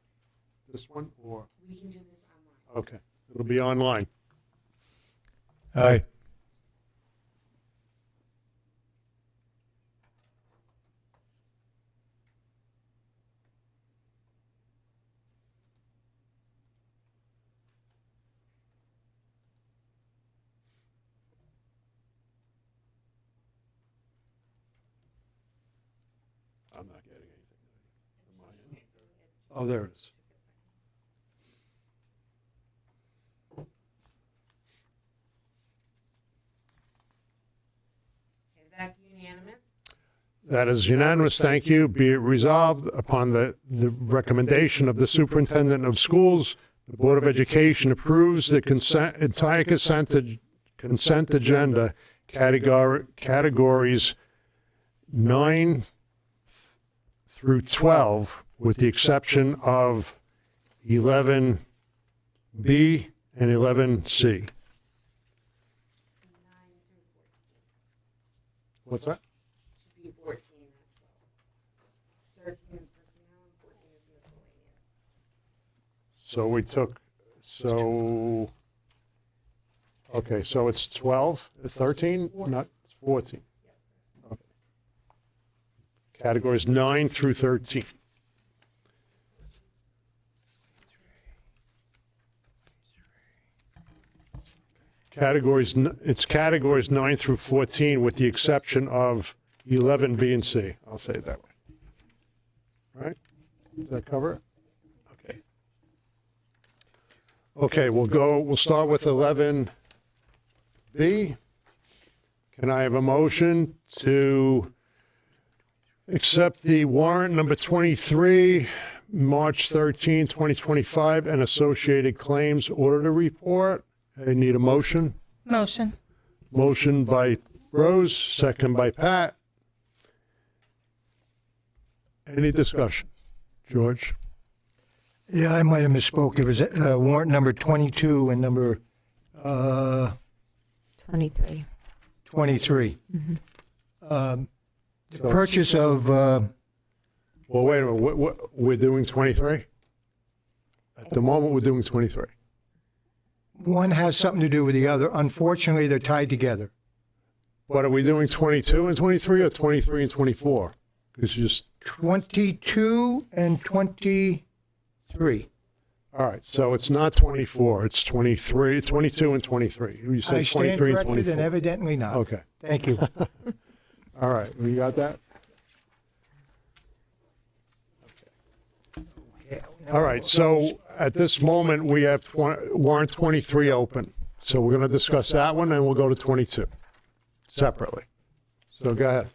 This one, or? We can do this online. Okay, it'll be online. Aye. I'm not getting anything. Am I in? Oh, there it is. That's unanimous. That is unanimous. Thank you. Be it resolved upon the recommendation of the superintendent of schools, the Board of Education approves the entire consent agenda categories 9 through 12, with the exception of 11B and 11C. What's that? Should be 14, not 12. 13 is personnel and 14 is miscellaneous. So we took, okay, so it's 12, 13, not 14. Okay. Categories 9 through 13. It's categories 9 through 14 with the exception of 11B and C. I'll say it that way. All right? Does that cover it? Okay. Okay, we'll start with 11B. Can I have a motion to accept the warrant number 23, March 13, 2025, and associated claims auditor report? I need a motion. Motion. Motion by Rose, second by Pat. Any discussion? George? Yeah, I might have misspoke. It was warrant number 22 and number 23. 23. The So- purchase of, Well, wait a minute, we're doing 23? At the moment, we're doing 23. one has something to do with the other. Unfortunately, they're tied together. But are we doing 22 and 23 or 23 and 24? It's just, 22 and 23. all right, so it's not 24, it's 23, 22 and 23. You I said stand 23 and corrected and 24. evidently not. Okay, Thank you. all right, we got that? All right, so at this moment, we have warrant 23 open. So we're going to discuss that one, and we'll go to 22 separately. So go ahead.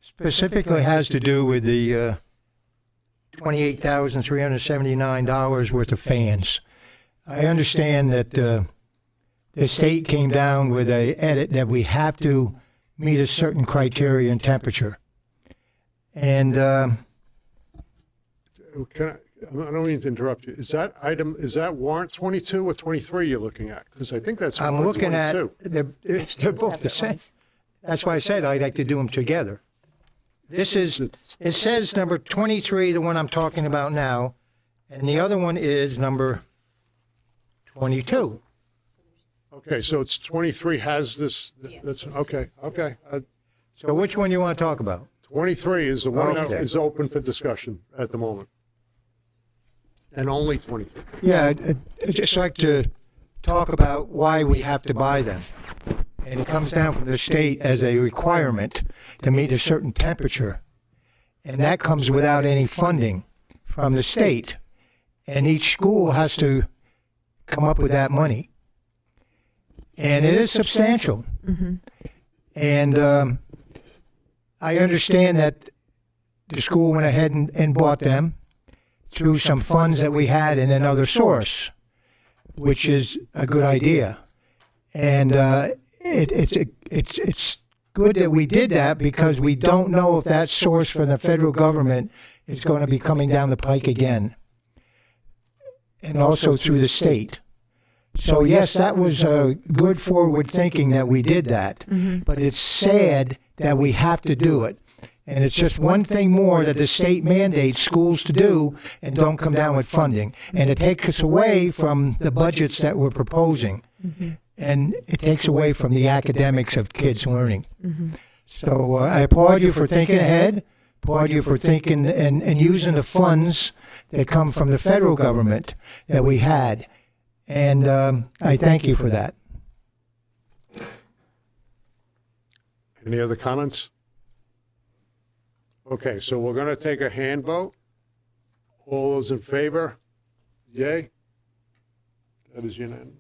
Specifically has to do with the $28,379 worth of fans. I understand that the state came down with a edit that we have to meet a certain criteria and temperature. And Can I don't mean to interrupt you. Is that warrant 22 or 23 you're looking at? Because I think that's I'm warrant looking at, 22. they're both the same. That's why I said I'd like to do them together. This is, it says number 23, the one I'm talking about now, and the other one is number 22. Okay, so it's 23 has this, that's, okay. So which one you want to talk about? 23 is the one that Okay. is open for discussion at the moment. And only 23. Yeah, I'd just like to talk about why we have to buy them. And it comes down from the state as a requirement to meet a certain temperature. And that comes without any funding from the state. And each school has to come up with that money. And it is substantial. And I understand that the school went ahead and bought them through some funds that we had in another source, which is a good idea. And it's good that we did that because we don't know if that source from the federal government is going to be coming down the pike again, and also through the state. So yes, that was good forward thinking that we did that, but it's sad that we have to do it. And it's just one thing more that the state mandates schools to do and don't come down with funding. And it takes us away from the budgets that we're proposing. And it takes away from the academics of kids learning. So I applaud you for thinking ahead, applaud you for thinking and using the funds that come from the federal government that we had. And I thank you for that. Any other comments? Okay, so we're going to take a hand vote. All those in favor? Yay? That is unanimous.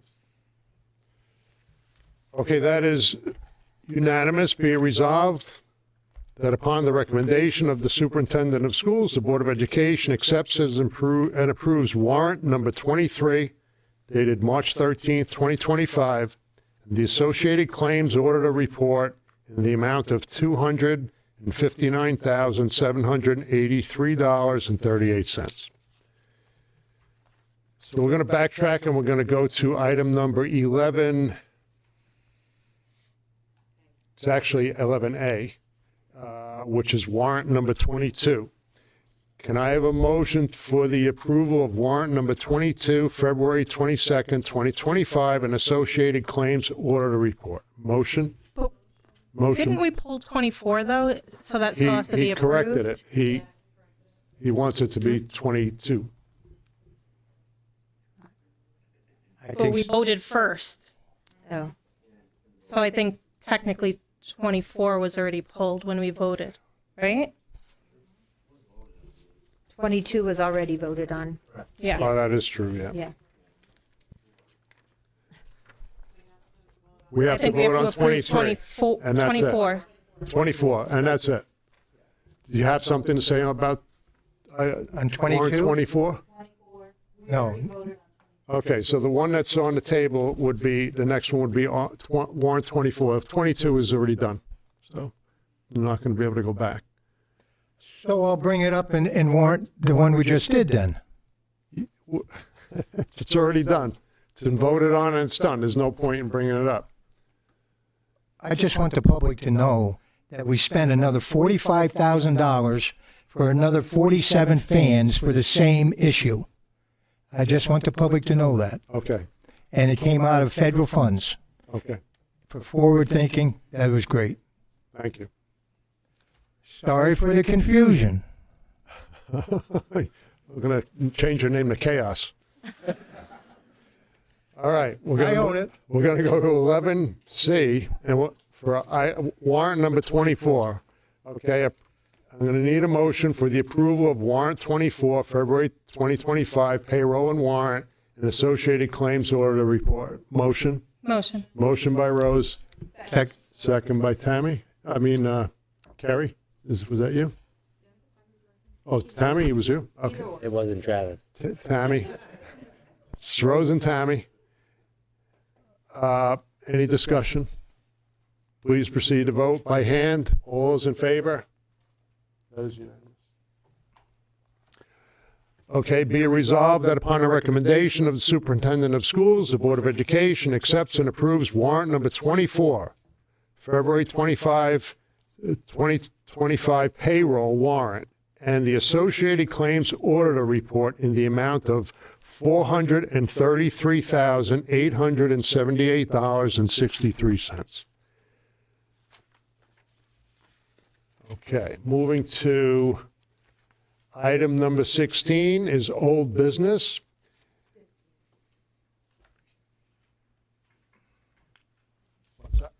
Okay, that is unanimous. Be it resolved that upon the recommendation of the superintendent of schools, the Board of Education accepts and approves warrant number 23, dated March 13th, 2025, and the associated claims auditor report in the amount of $259,783.38. So we're going to backtrack and we're going to go to item number 11. It's actually 11A, which is warrant number 22. Can I have a motion for the approval of warrant number 22, February 22nd, 2025, and associated claims auditor report? Motion? Motion. Didn't we pull 24 though? So that still has to be He approved? corrected it. He wants it to be 22. But we voted first. Oh. So I think technically 24 was already pulled when we voted, right? 22 was already voted on. Yeah. Oh, that is true, yeah. Yeah. We I have to think we have vote to on approve 23. 24, And that's it. 24. 24, and that's it. Do you have something to say about On 22? warrant 24? No. Okay, so the one that's on the table would be, the next one would be warrant 24. 22 is already done, so you're not going to be able to go back. So I'll bring it up and warrant the one we just did then. It's already done. It's been voted on and it's done. There's no point in bringing it up. I just want the public to know that we spent another $45,000 for another 47 fans for the same issue. I just want the public to know that. Okay, And it came out of federal funds. okay. For forward thinking, that was great. Thank you. Sorry for the confusion. We're going to change your name to Chaos. All right. I own it. We're going to go to 11C and warrant number 24. Okay. I'm going to need a motion for the approval of warrant 24, February 2025 payroll and warrant and associated claims order report. Motion? Motion. Motion by Rose. Second by Tammy. Carrie. Was that you? Oh, Tammy, it was you? Okay. It wasn't Travis. Tammy. It's Rose and Tammy. Any discussion? Please proceed to vote by hand. All those in favor? That is unanimous. Okay, be it resolved that upon the recommendation of the superintendent of schools, the Board of Education accepts and approves warrant number 24, February 25, 2025 payroll warrant, and the associated claims auditor report in the amount of $433,878.63. Okay, moving to item number 16 is old business. What's that?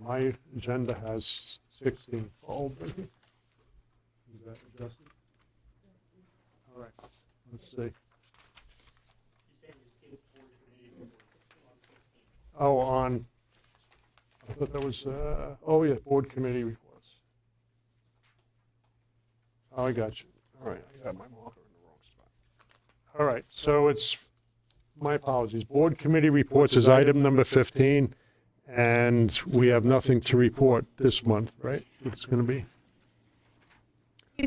My agenda has 16 for old business. Is that adjusted? All right, let's see. Oh, I thought that was, board committee reports. Oh, I got you. All right, I got my marker in the wrong spot. All right, so my apologies. Board committee reports is item number 15, and we have nothing to report this month, right? It's going to be?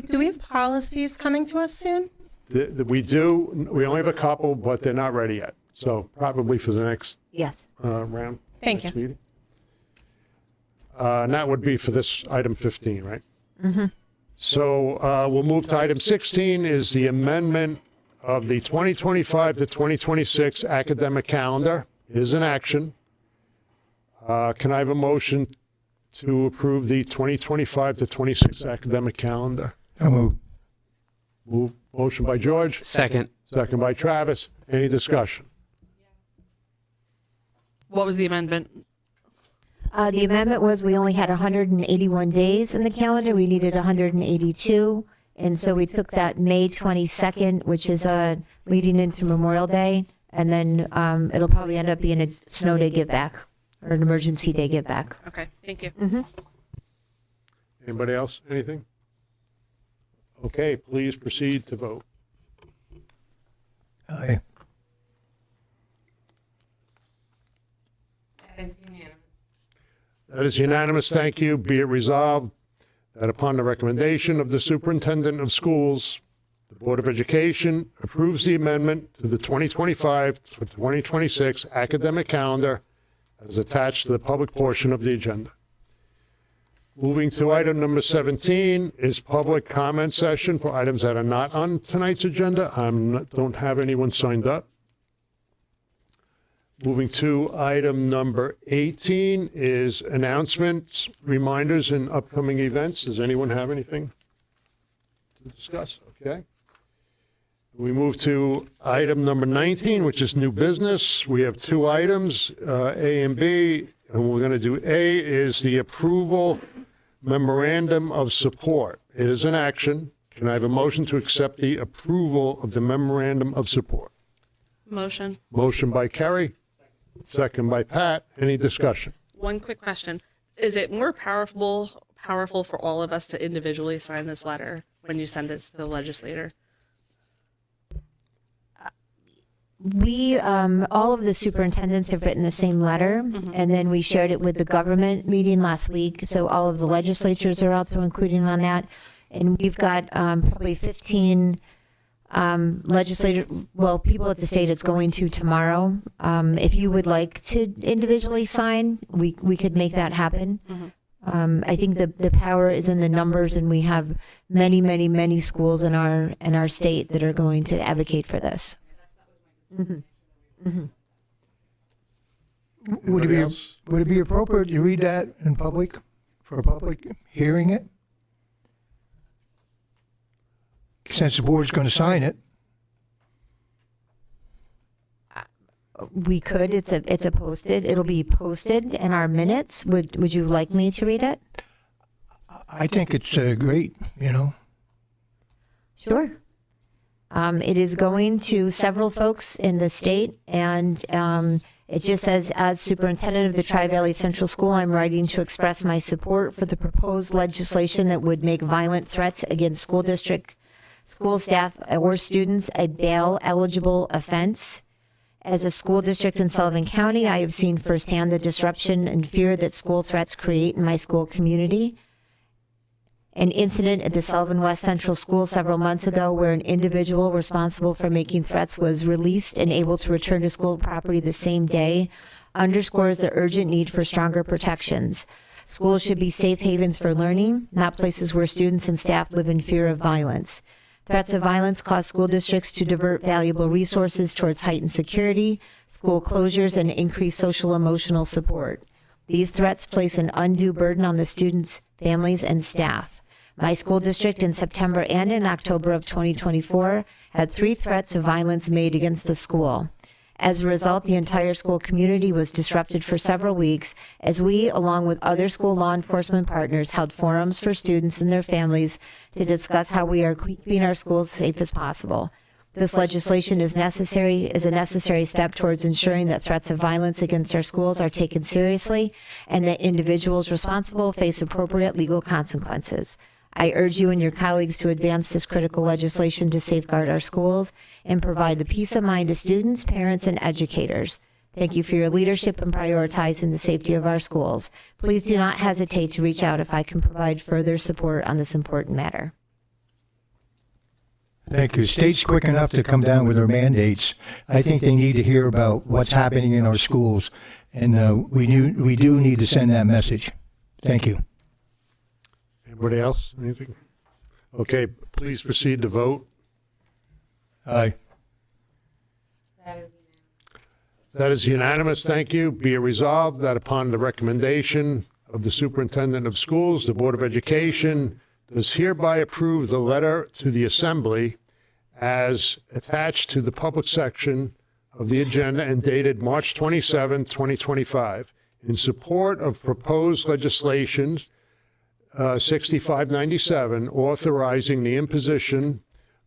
Do we have policies coming to us soon? We do. We only have a couple, but they're not ready yet. So probably for the next Yes. round. Thank next you. meeting. And that would be for this item 15, right? Mm-hmm. So we'll move to item 16 is the amendment of the 2025 to 2026 academic calendar. It is in action. Can I have a motion to approve the 2025 to 26 academic calendar? So moved. Motion by George. Second. Second by Travis. Any discussion? What was the amendment? The amendment was we only had 181 days in the calendar. We needed 182. And so we took that May 22nd, which is leading into Memorial Day. And then it'll probably end up being a snow day give back or an emergency day give back. Okay, thank you. Anybody else? Anything? Okay, please proceed to vote. Aye. That is unanimous. Thank you. Be it resolved that upon the recommendation of the superintendent of schools, the Board of Education approves the amendment to the 2025 to 2026 academic calendar as attached to the public portion of the agenda. Moving to item number 17 is public comment session for items that are not on tonight's agenda. I don't have anyone signed up. Moving to item number 18 is announcements, reminders, and upcoming events. Does anyone have anything to discuss? Okay. We move to item number 19, which is new business. We have two items, A and B, and we're going to do A is the approval memorandum of support. It is in action. Can I have a motion to accept the approval of the memorandum of support? Motion. Motion by Kerry. Second by Pat. Any discussion? One quick question. Is it more powerful for all of us to individually sign this letter when you send it to the legislator? We, all of the superintendents have written the same letter, and then we shared it with the government meeting last week. So all of the legislatures are also including on that. And we've got probably 15 people at the state it's going to tomorrow. If you would like to individually sign, we could make that happen. I think the power is in the numbers, and we have many, many, many schools in our state that are going to advocate for this. Would Anybody else? would it be appropriate to read that in public, for a public hearing it? Since the board's going to sign it. We could. It's a posted. It'll be posted in our minutes. Would you like me to read it? I think it's great, Sure. It is going to several folks in the state, and it just says, as superintendent of the Tri-Valley Central School, I'm writing to express my support for the proposed legislation that would make violent threats against school district, school staff, or students a bail-eligible offense. As a school district in Sullivan County, I have seen firsthand the disruption and fear that school threats create in my school community. An incident at the Sullivan West Central School several months ago where an individual responsible for making threats was released and able to return to school property the same day underscores the urgent need for stronger protections. Schools should be safe havens for learning, not places where students and staff live in fear of violence. Threats of violence cause school districts to divert valuable resources towards heightened security, school closures, and increased social emotional support. These threats place an undue burden on the students, families, and staff. My school district in September and in October of 2024 had 3 threats of violence made against the school. As a result, the entire school community was disrupted for several weeks as we, along with other school law enforcement partners, held forums for students and their families to discuss how we are keeping our schools as safe as possible. This legislation is a necessary step towards ensuring that threats of violence against our schools are taken seriously and that individuals responsible face appropriate legal consequences. I urge you and your colleagues to advance this critical legislation to safeguard our schools and provide the peace of mind to students, parents, and educators. Thank you for your leadership in prioritizing the safety of our schools. Please do not hesitate to reach out if I can provide further support on this important matter. Thank you. State's quick enough to come down with their mandates. I think they need to hear about what's happening in our schools, and we do need to send that message. Thank you. Anybody else? Anything? Okay, please proceed to vote. Aye. That is unanimous. Thank you. Be it resolved that upon the recommendation of the Superintendent of Schools, the Board of Education does hereby approve the letter to the Assembly as attached to the public section of the agenda and dated March 27, 2025, in support of proposed legislations 6597, authorizing the imposition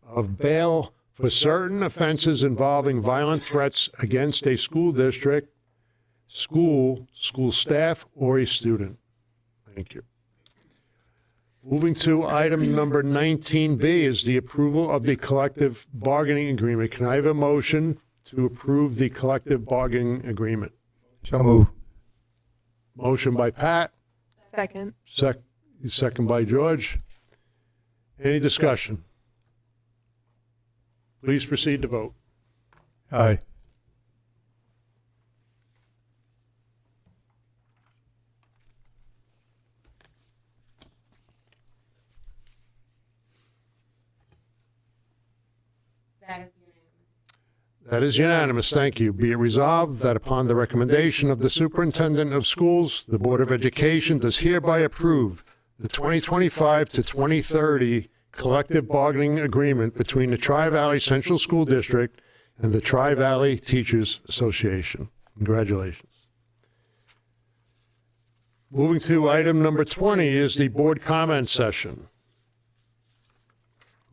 of bail for certain offenses involving violent threats against a school district, school staff, or a student. Thank you. Moving to item number 19B is the approval of the collective bargaining agreement. Can I have a motion to approve the collective bargaining agreement? So move. Motion by Pat. Second. Second by George. Any discussion? Please proceed to vote. Aye. That is unanimous. Thank you. Be it resolved that upon the recommendation of the Superintendent of Schools, the Board of Education does hereby approve the 2025 to 2030 collective bargaining agreement between the Tri-Valley Central School District and the Tri-Valley Teachers Association. Congratulations. Moving to item number 20 is the board comment session.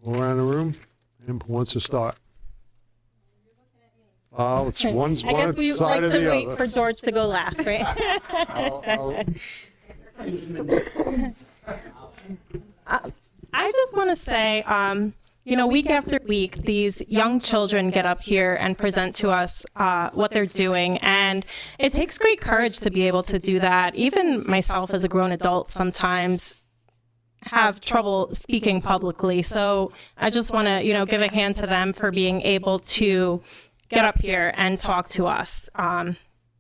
Go around the room. Who wants to start? Oh, it's one's I one guess we side like of to the wait other. for George to go last, right? I just want to say, You know, week after week, these young children get up here and present to us what they're doing, and it takes great courage to be able to do that. Even myself as a grown adult sometimes have trouble speaking publicly, so I just want to, give a hand to them for being able to get up here and talk to us.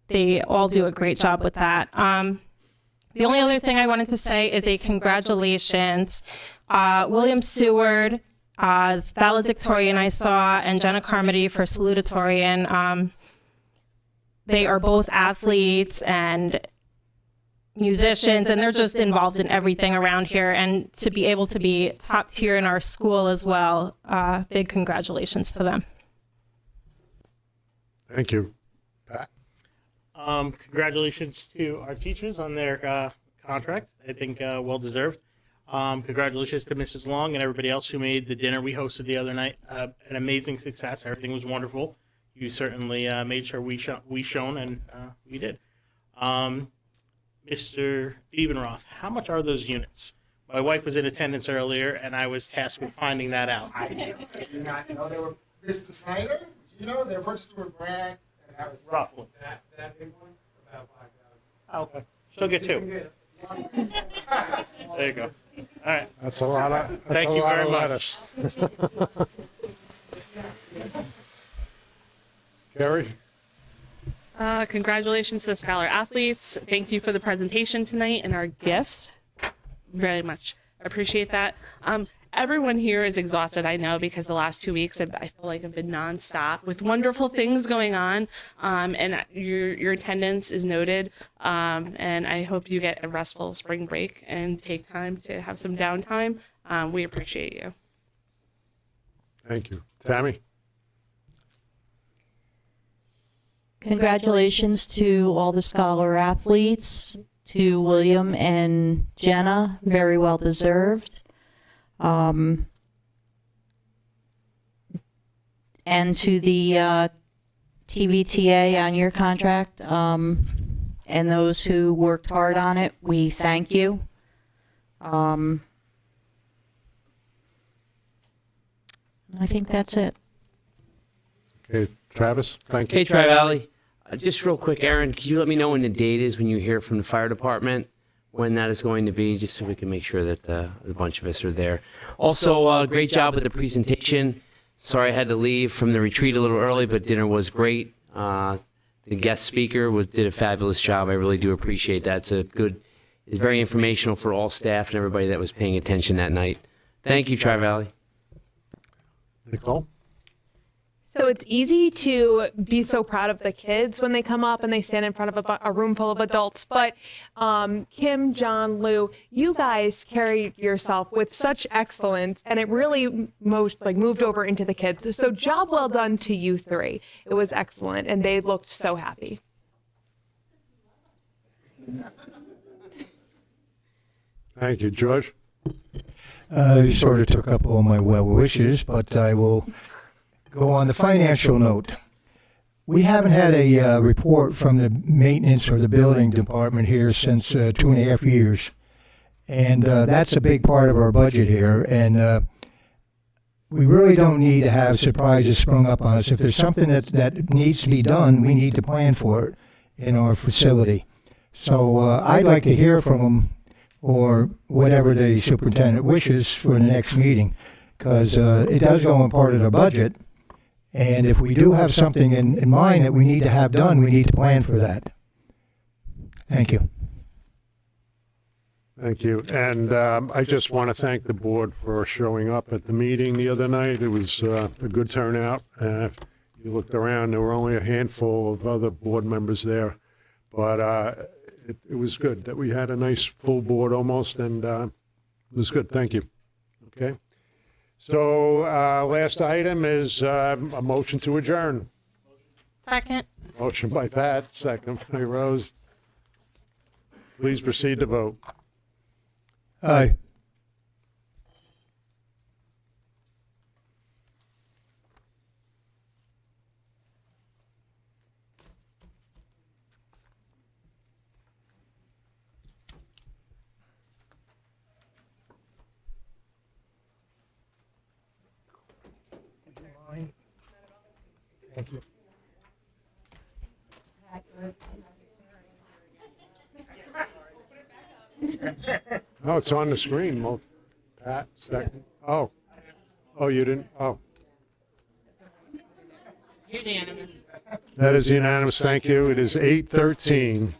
They all do a great job with that. The only other thing I wanted to say is a congratulations. William Seward, valedictorian I saw, and Jenna Carmody for salutatorian. They are both athletes and musicians, and they're just involved in everything around here. And to be able to be top tier in our school as well, big congratulations to them. Thank you. Pat? Congratulations to our teachers on their contract. I think well deserved. Congratulations to Mrs. Long and everybody else who made the dinner we hosted the other night an amazing success. Everything was wonderful. You certainly made sure we shone, and we did. Mr. Ebenroth, how much are those units? My wife was in attendance earlier, and I was tasked with finding that out. I do not know they were Mr. Snyder. You know, they were purchased through a grant. And that was Roughly. that big one, about 5,000. Oh, okay. She'll get two. There you go. All right. That's a lot of, Thank you very much. lettuce. Carrie? Congratulations to the Scholar athletes. Thank you for the presentation tonight and our gifts. Very much appreciate that. Everyone here is exhausted, I know, because the last 2 weeks I feel like have been nonstop with wonderful things going on, and your attendance is noted, and I hope you get a restful spring break and take time to have some downtime. We appreciate you. Thank you. Tammy? Congratulations to all the Scholar athletes, to William and Jenna, very well deserved. And to the TVTA on your contract, and those who worked hard on it, we thank you. I think that's it. Okay, Travis? Thank you. Hey, Tri-Valley. Just real quick, Aaron, could you let me know when the date is when you hear from the fire department, when that is going to be, just so we can make sure that a bunch of us are there. Also, great job with the presentation. Sorry I had to leave from the retreat a little early, but dinner was great. The guest speaker did a fabulous job. I really do appreciate that. It's very informational for all staff and everybody that was paying attention that night. Thank you, Tri-Valley. Nicole? So it's easy to be so proud of the kids when they come up and they stand in front of a room full of adults. But Kim, John, Lou, you guys carried yourself with such excellence, and it really moved over into the kids. So job well done to you three. It was excellent, and they looked so happy. Thank you. George? You sort of took up all my well wishes, but I will go on the financial note. We haven't had a report from the maintenance or the building department here since 2.5 years. And that's a big part of our budget here. And we really don't need to have surprises sprung up on us. If there's something that needs to be done, we need to plan for it in our facility. So I'd like to hear from them, or whatever the superintendent wishes, for the next meeting, because it does go in part of the budget. And if we do have something in mind that we need to have done, we need to plan for that. Thank you. Thank you. And I just want to thank the board for showing up at the meeting the other night. It was a good turnout. You looked around, there were only a handful of other board members there. But it was good that we had a nice full board almost, and it was good. Thank you. Okay. So last item is a motion to adjourn. Second. Motion by Pat, second by Rose. Please proceed to vote. Aye. Thank you. No, it's on the screen. Well, Pat, second. Oh. Oh, you didn't? Oh. Unanimous. That is unanimous. Thank you. It is 8:13.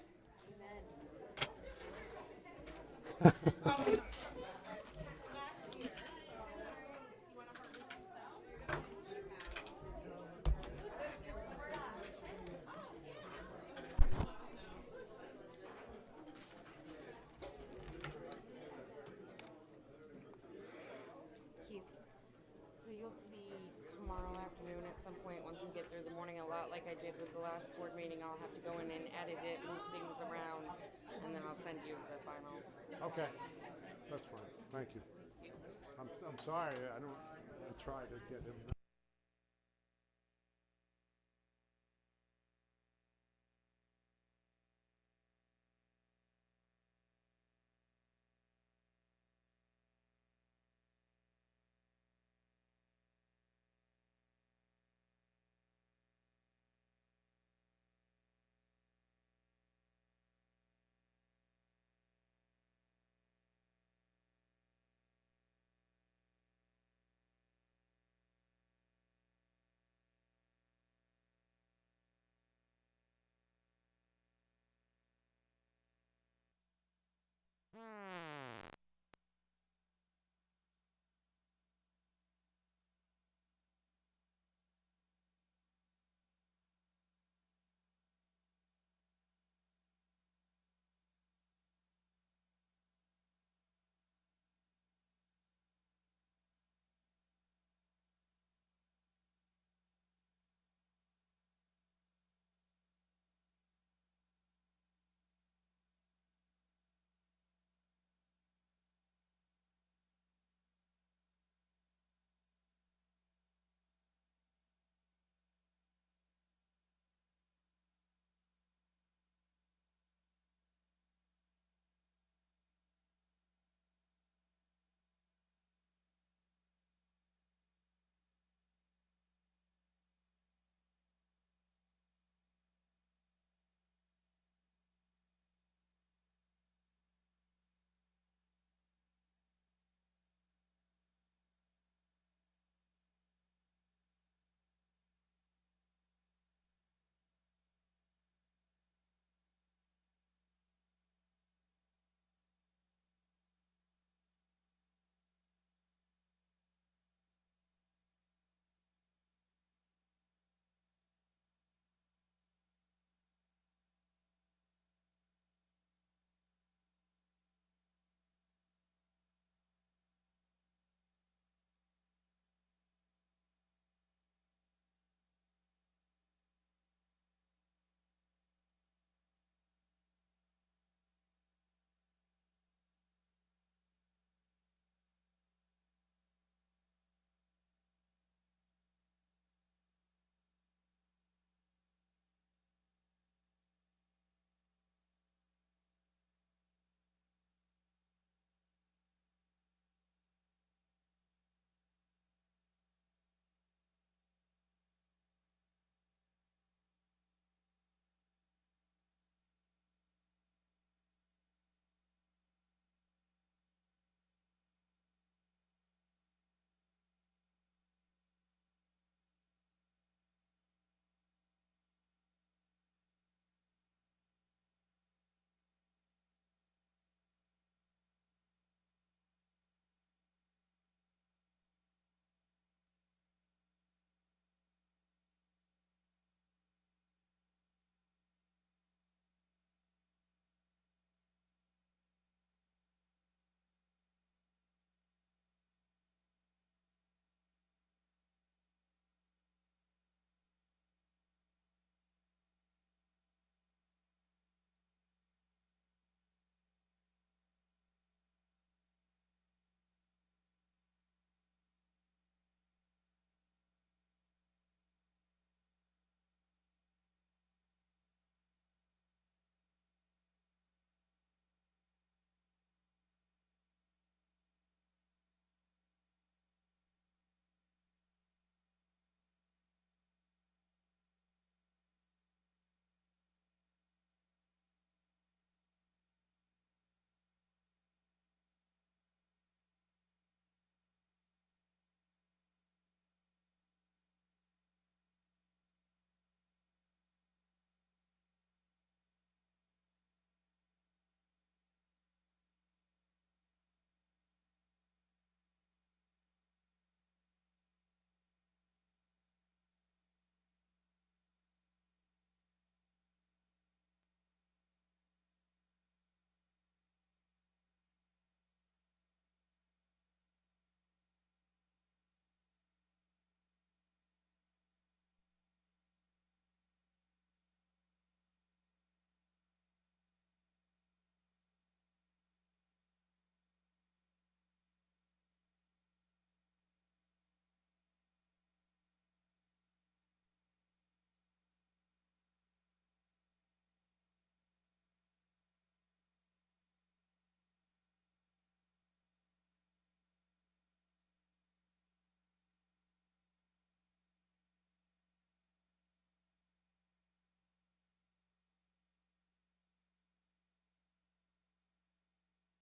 So you'll see tomorrow afternoon at some point, once we get through the morning, a lot like I did with the last board meeting, I'll have to go in and edit it, move things around, and then I'll send you the final. Okay. That's fine. Thank you. I'm sorry. I tried to get him.